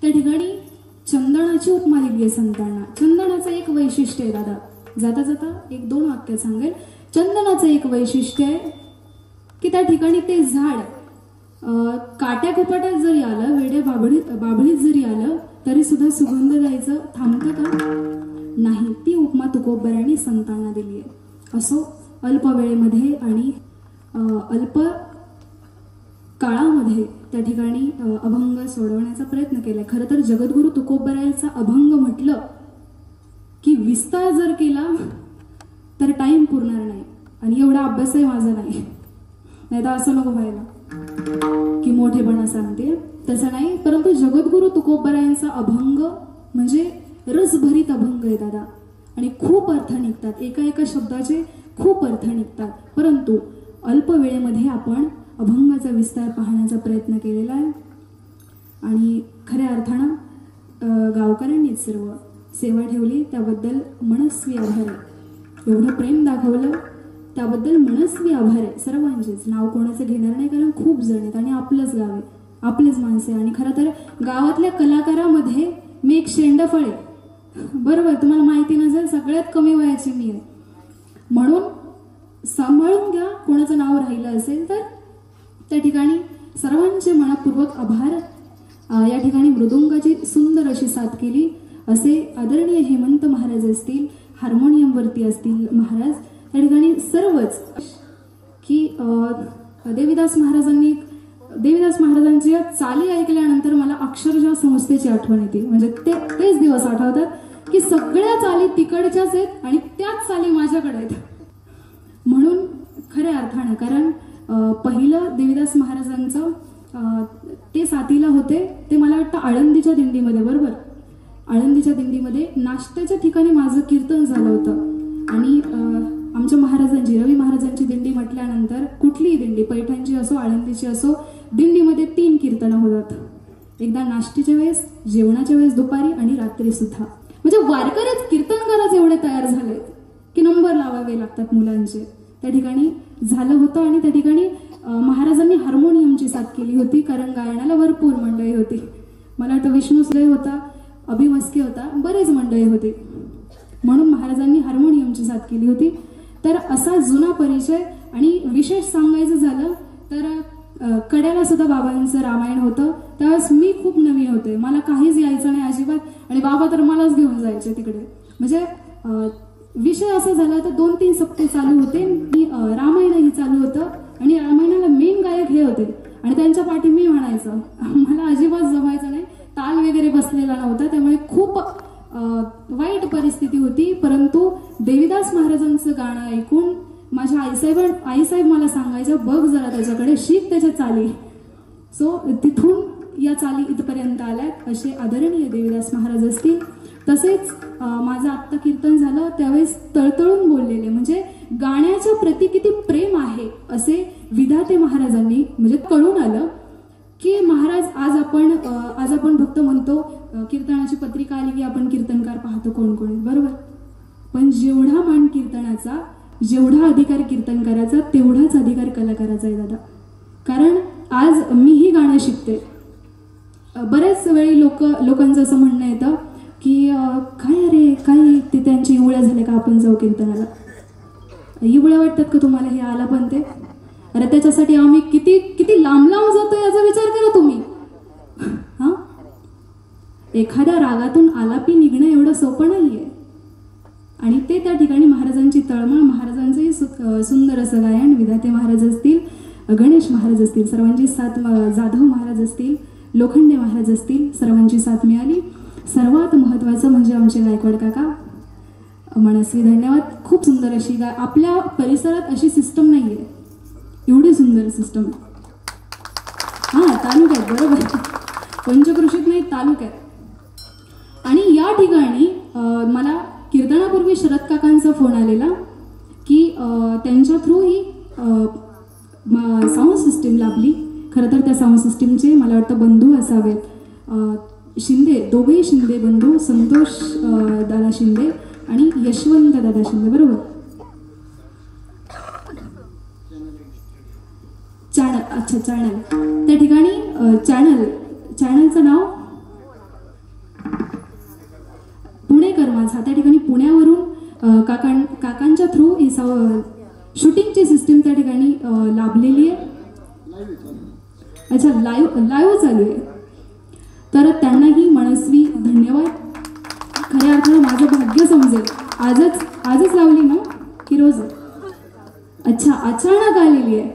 त्या ठिकाणी चंदनाची उपमा दिली आहे संतांना. चंदनाचं एक वैशिष्ट्य आहे दादा, जाता जाता एक दोन वाक्य सांगेल. चंदनाचं एक वैशिष्ट्य आहे की त्या ठिकाणी ते झाड काट्या कुपाट्यात जरी आलं, वेड्या बाबळीत जरी आलं तरी सुद्धा सुगंध द्यायचं थांबतं का? नाही. ती उपमा तुकोबरायांनी संतांना दिली आहे. असो, अल्प वेळेमध्ये आणि अल्प काळामध्ये त्या ठिकाणी अभंग सोडवण्याचा प्रयत्न केलाय. खरं तर जगद्गुरु तुकोबरायचा अभंग म्हटलं की विस्तार जर केला तर टाइम पुरणार नाही. आणि एवढा अभ्यासही माझा नाही तर असं नको व्हायला की मोठेपणा सांगते, तसं नाही. परंतु जगद्गुरु तुकोबरायांचा अभंग म्हणजे रसभरीत अभंग आहे दादा, आणि खूप अर्थ निघतात, एका एका शब्दाचे खूप अर्थ निघतात. परंतु अल्प वेळेमध्ये आपण अभंगाचा विस्तार पाहण्याचा प्रयत्न केलेला आहे. आणि खऱ्या अर्थानं गावकऱ्यांनीच सर्व सेवा ठेवली, त्याबद्दल मनस्वी आभार आहे. एवढं प्रेम दाखवलं त्याबद्दल मनस्वी आभार आहे सर्वांचेच. नाव कोणाचं घेणार नाही, कारण खूप जण आहेत आणि आपलंच गाव आहे, आपलेच माणसे. आणि खरं तर गावातल्या कलाकारामध्ये मी एक शेंडफळ आहे, बरोबर. तुम्हाला माहिती नसेल, सगळ्यात कमी वयाची मी आहे. म्हणून सांभाळून घ्या, कोणाचं नाव राहिलं असेल तर. त्या ठिकाणी सर्वांचे मनपूर्वक आभार. या ठिकाणी मृदुंगाची सुंदर अशी साथ केली असे आदरणीय हेमंत महाराज असतील, हार्मोनियमवरती असतील महाराज, त्या ठिकाणी सर्वच. की देवीदास महाराजांची चाली ऐकल्यानंतर मला अक्षरशः संस्थेची आठवण येते. म्हणजे तेच दिवस आठवतात की सगळ्या चाली तिकडच्याच आहेत आणि त्याच चाली माझ्याकडे आहेत. म्हणून खऱ्या अर्थानं, कारण पहिलं देवीदास महाराजांचं ते साथीला होते ते मला वाटतं आळंदीच्या दिंडीमध्ये, बरोबर. आळंदीच्या दिंडीमध्ये नाश्त्याच्या ठिकाणी माझं कीर्तन झालं होतं. आणि आमच्या महाराजांची, रवी महाराजांची दिंडी म्हटल्यानंतर कुठलीही दिंडी, पैठणची असो आळंदीची असो, दिंडीमध्ये 3 कीर्तनं होतात. एकदा नाश्त्याच्या वेळेस, जेवणाच्या वेळेस दुपारी आणि रात्री सुद्धा. म्हणजे वारकरीच कीर्तनकारच एवढे तयार झाले की नंबर लावावे लागतात मुलांचे. त्या ठिकाणी झालं होतं. आणि त्या ठिकाणी महाराजांनी हार्मोनियमची साथ केली होती, कारण गायनाला भरपूर मंडळी होती. मला वाटतं विष्णू सुरे होता, अभिमस्के होता, बरेच मंडळी होते. म्हणून महाराजांनी हार्मोनियमची साथ केली होती. तर असा जुना परिचय. आणि विशेष सांगायचं झालं तर कड्याला सुद्धा बाबांचं रामायण होतं. त्यावेळेस मी खूप नवीन होते, मला काहीच यायचं नाही अजिबात, आणि बाबा तर मलाच घेऊन जायचे तिकडे. म्हणजे विषय असा झाला तर 2-3 सप्ते चालू होते, रामायणही चालू होतं आणि रामायणाला मेन गायक हे होते आणि त्यांच्या पाठी मी म्हणायचं. मला अजिबात जमायचं नाही, ताल वगैरे बसलेला नव्हता, त्यामुळे खूप वाईट परिस्थिती होती. परंतु देवीदास महाराजांचं गाणं ऐकून माझ्या आईसाहेब मला सांगायचं, बघ जरा त्याच्याकडे, शिक त्याच्या चाली. सो तिथून या चाली इथपर्यंत आल्यात. असे आदरणीय देवीदास महाराज असतील. तसेच माझं आत्ता कीर्तन झालं त्यावेळेस तळतळून बोललेले, म्हणजे गाण्याच्या प्रती किती प्रेम आहे असे विधाते महाराजांनी, म्हणजे कळून आलं की महाराज आज आपण फक्त म्हणतो कीर्तनाची पत्रिका आली की आपण कीर्तनकार पाहतो कोण कोण, बरोबर. पण जेवढा मान कीर्तनाचा, जेवढा अधिकार कीर्तनकाराचा, तेवढाच अधिकार कलाकाराचा आहे दादा. कारण आज मीही गाणं शिकते. बरेच वेळी लोकांचं असं म्हणणं येतं की काय ते त्यांची इवळ्या झाल्या का, आपण जाऊ कीर्तनाला. इवळ्या वाटतात का तुम्हाला हे आला पण ते? अरे त्याच्यासाठी आम्ही किती लांब जातो याचा विचार करा तुम्ही. हा, एखाद्या रागातून आलापी निघणं एवढं सोपं नाहीये. आणि ते त्या ठिकाणी महाराजांची तळमळ, महाराजांचंही सुंदर असं गायन, विधाते महाराज असतील, गणेश महाराज असतील, सर्वांची साथ, जाधव महाराज असतील, लोखंडे महाराज असतील, सर्वांची साथ मिळाली. सर्वात महत्त्वाचं म्हणजे आमचे गायकवाड काका, मनस्वी धन्यवाद. खूप सुंदर अशी आपल्या परिसरात अशी सिस्टम नाही आहे, एवढी सुंदर सिस्टम. हां, तालुक्यात, बरोबर, पंचकृषीत नाही, तालुक्यात. आणि या ठिकाणी मला कीर्तनापूर्वी शरद काकांचा फोन आलेला की त्यांच्या थ्रू ही साऊंड सिस्टीम लाभली. खरं तर त्या साऊंड सिस्टीमचे मला वाटतं बंधू असावेत, शिंदे, दोघेही शिंदे बंधू, संतोष दादा शिंदे आणि यशवंत दादा शिंदे, बरोबर. चॅनल, अच्छा चॅनल. त्या ठिकाणी चॅनलचं नाव पुणेकर माझा. त्या ठिकाणी पुण्यावरून काकांच्या थ्रू ही शूटिंगची सिस्टीम त्या ठिकाणी लाभलेली आहे. अच्छा, लाईव्ह चालू आहे. तर त्यांनाही मनस्वी धन्यवाद. खऱ्या अर्थानं माझं भाग्य समजेल, आजच लावली ना की रोज? अच्छा, अचानक आलेली आहे.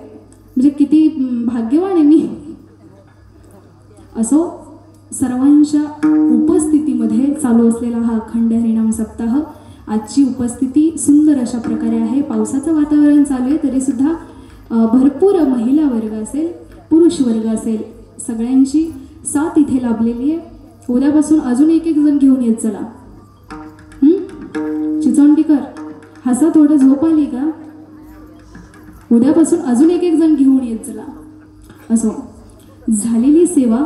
म्हणजे किती भाग्यवान आहे मी. असो, सर्वांच्या उपस्थितीमध्ये चालू असलेला हा अखंड हरिनाम सप्ताह, आजची उपस्थिती सुंदर अशा प्रकारे आहे. पावसाचं वातावरण चालू आहे तरी सुद्धा भरपूर महिला वर्ग असेल, पुरुष वर्ग असेल, सगळ्यांची साथ इथे लाभलेली आहे. उद्यापासून अजून एक जण घेऊन येत चला. चिचोंडीकर, हसा, थोडं झोप आली का? उद्यापासून अजून एक जण घेऊन येत चला. असो, झालेली सेवा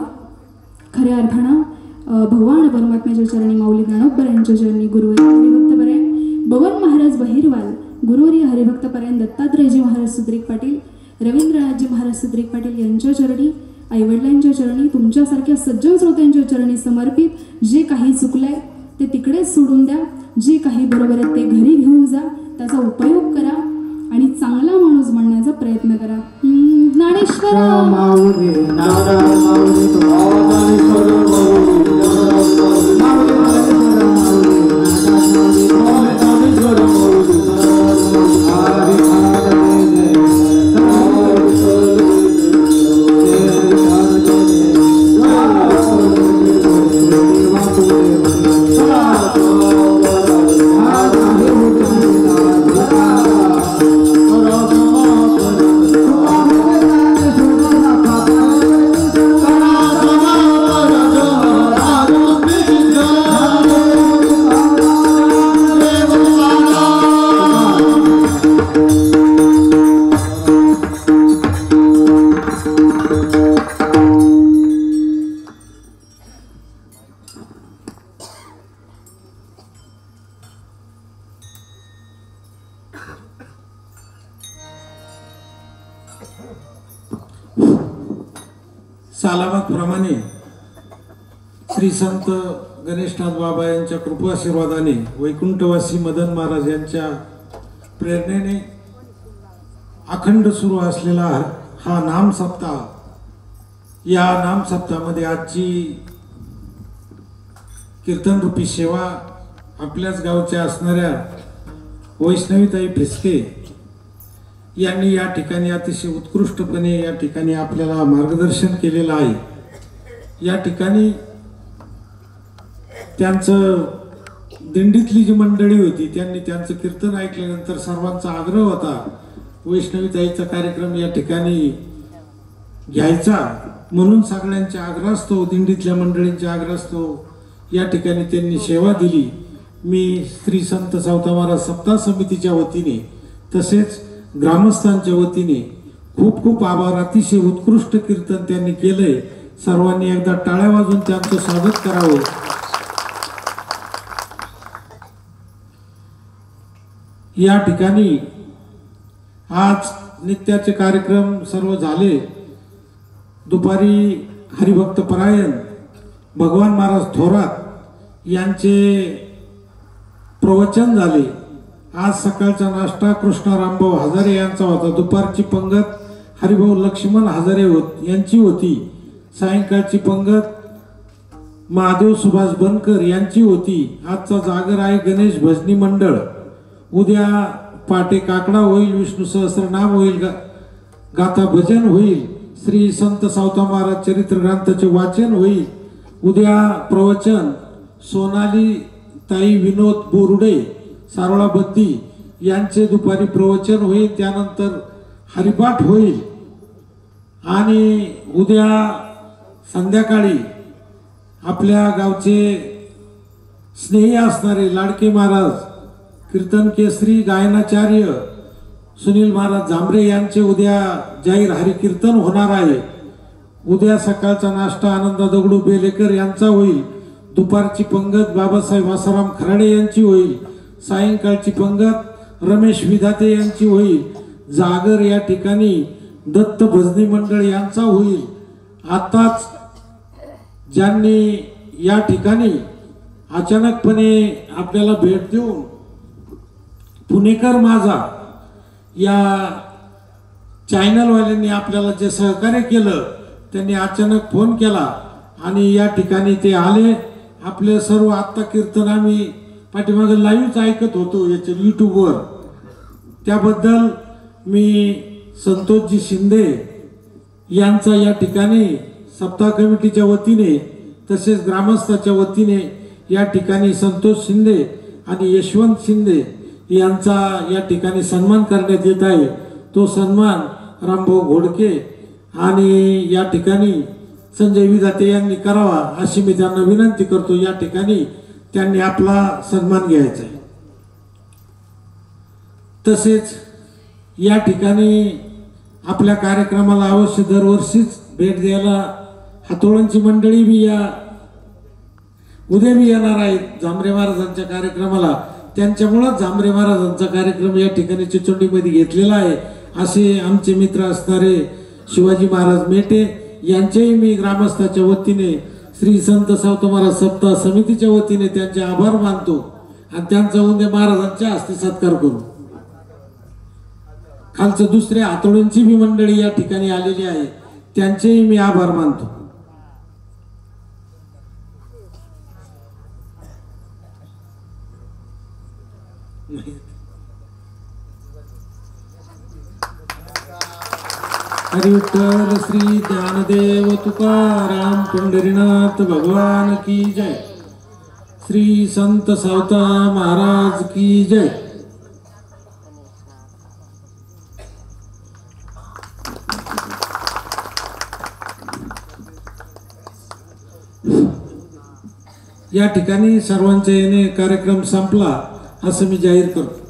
खऱ्या अर्थानं भगवान परमात्म्याच्या चरणी, माऊली ज्ञानोबा यांच्या चरणी, गुरुवर्य हरिभक्तपरायण बबन महाराज बहिरवाल, गुरुवर्य हरिभक्तपरायण दत्तात्रयजी महाराज सुद्रिक पाटील, रवींद्रनाथजी महाराज सुद्रिक पाटील यांच्या चरणी, आईवडिलांच्या चरणी, तुमच्यासारख्या सज्जन श्रोत्यांच्या चरणी समर्पित. जे काही चुकलंय ते तिकडेच सोडून द्या, जे काही बरोबर आहे ते घरी घेऊन जा, त्याचा उपयोग करा आणि चांगला माणूस बनण्याचा प्रयत्न करा. ज्ञानेश्वर सालाबादप्रमाणे श्री संत गणेशनाथ बाबा यांच्या कृपाशीर्वादाने वैकुंठवासी मदन महाराज यांच्या प्रेरणेने अखंड सुरू असलेला हा नाम सप्ताह, या नाम सप्ताहामध्ये आजची कीर्तनरूपी सेवा आपल्याच गावच्या असणाऱ्या वैष्णवीताई फिसके यांनी या ठिकाणी अतिशय उत्कृष्टपणे या ठिकाणी आपल्याला मार्गदर्शन केलेलं आहे. या ठिकाणी त्यांचं दिंडीतली जी मंडळी होती त्यांनी त्यांचं कीर्तन ऐकल्यानंतर सर्वांचा आग्रह होता वैष्णवीताईचा कार्यक्रम या ठिकाणी घ्यायचा, म्हणून सगळ्यांच्या आग्रहास्तव, दिंडीतल्या मंडळींच्या आग्रहास्तव या ठिकाणी त्यांनी सेवा दिली. मी श्री संत सावता महाराज सप्ताह समितीच्या वतीने तसेच ग्रामस्थांच्या वतीने खूप खूप आभार. अतिशय उत्कृष्ट कीर्तन त्यांनी केलंय. सर्वांनी एकदा टाळ्या वाजून त्यांचं स्वागत करावं. या ठिकाणी आज नित्याचे कार्यक्रम सर्व झाले. दुपारी हरिभक्त परायण भगवान महाराज थोरात यांचे प्रवचन झाले. आज सकाळचा नाश्ता कृष्णा रामभाऊ हजारे यांचा होता. दुपारची पंगत हरिभाऊ लक्ष्मण हजारे यांची होती. सायंकाळची पंगत महादेव सुभाष बनकर यांची होती. आजचा जागर आहे गणेश भजनी मंडळ. उद्या पाटे काकडा होईल, विष्णू सहस्रनाम होईल, गाथा भजन होईल, श्री संत सावता महाराज चरित्र ग्रंथाचे वाचन होईल. उद्या प्रवचन सोनाली ताई विनोद बोरुडे सारोळाबद्दी यांचे दुपारी प्रवचन होईल. त्यानंतर हरिपाठ होईल आणि उद्या संध्याकाळी आपल्या गावचे स्नेही असणारे लाडके महाराज कीर्तन केसरी गायनाचार्य सुनील महाराज जांभरे यांचे उद्या जाहीर हरिकीर्तन होणार आहे. उद्या सकाळचा नाश्ता आनंदा दगडू बेलेकर यांचा होईल. दुपारची पंगत बाबासाहेब आसाराम खराडे यांची होईल. सायंकाळची पंगत रमेश विधाते यांची होईल. जागर या ठिकाणी दत्त भजनी मंडळ यांचा होईल. आताच ज्यांनी या ठिकाणी अचानकपणे आपल्याला भेट देऊन पुणेकर माझा या चॅनलवाल्यांनी आपल्याला जे सहकार्य केलं, त्यांनी अचानक फोन केला आणि या ठिकाणी ते आले. आपले सर्व आत्ता कीर्तन आम्ही पाठीमागे लाईव्हच ऐकत होतो याच्या यूट्यूबवर. त्याबद्दल मी संतोषजी शिंदे यांचा या ठिकाणी सप्ताह कमिटीच्या वतीने तसेच ग्रामस्थाच्या वतीने या ठिकाणी संतोष शिंदे आणि यशवंत शिंदे यांचा या ठिकाणी सन्मान करण्यात येत आहे। तो सन्मान रामभाऊ घोडके आणि या ठिकाणी संजय विधाते यांनी करावा अशी मी त्यांना विनंती करतो। या ठिकाणी त्यांनी आपला सन्मान घ्यायचा आहे। तसेच या ठिकाणी आपल्या कार्यक्रमाला अवश्य दरवर्षीच भेट द्यायला हातोळांची मंडळी बी उद्या बी येणार आहेत झांबरे महाराजांच्या कार्यक्रमाला। त्यांच्यामुळेच झांबरे महाराजांचा कार्यक्रम या ठिकाणी चिचोंडीमध्ये घेतलेला आहे असे आमचे मित्र असणारे शिवाजी महाराज मेटे यांचेही मी ग्रामस्थाच्या वतीने श्री संत सावत महाराज सप्ताह समितीच्या वतीने त्यांचे आभार मानतो आणि त्यांचा उद्या महाराजांच्या हस्ते सत्कार करू। खालचं दुसऱ्या हातोड्यांची बी मंडळी या ठिकाणी आलेली आहे त्यांचेही मी आभार मानतो। हरि विठ्ठल श्री ज्ञानदेव तुकाराम पंढरीनाथ भगवान की जय। श्री संत सावता महाराज की जय। या ठिकाणी सर्वांच्या येणे कार्यक्रम संपला असं मी जाहीर करतो।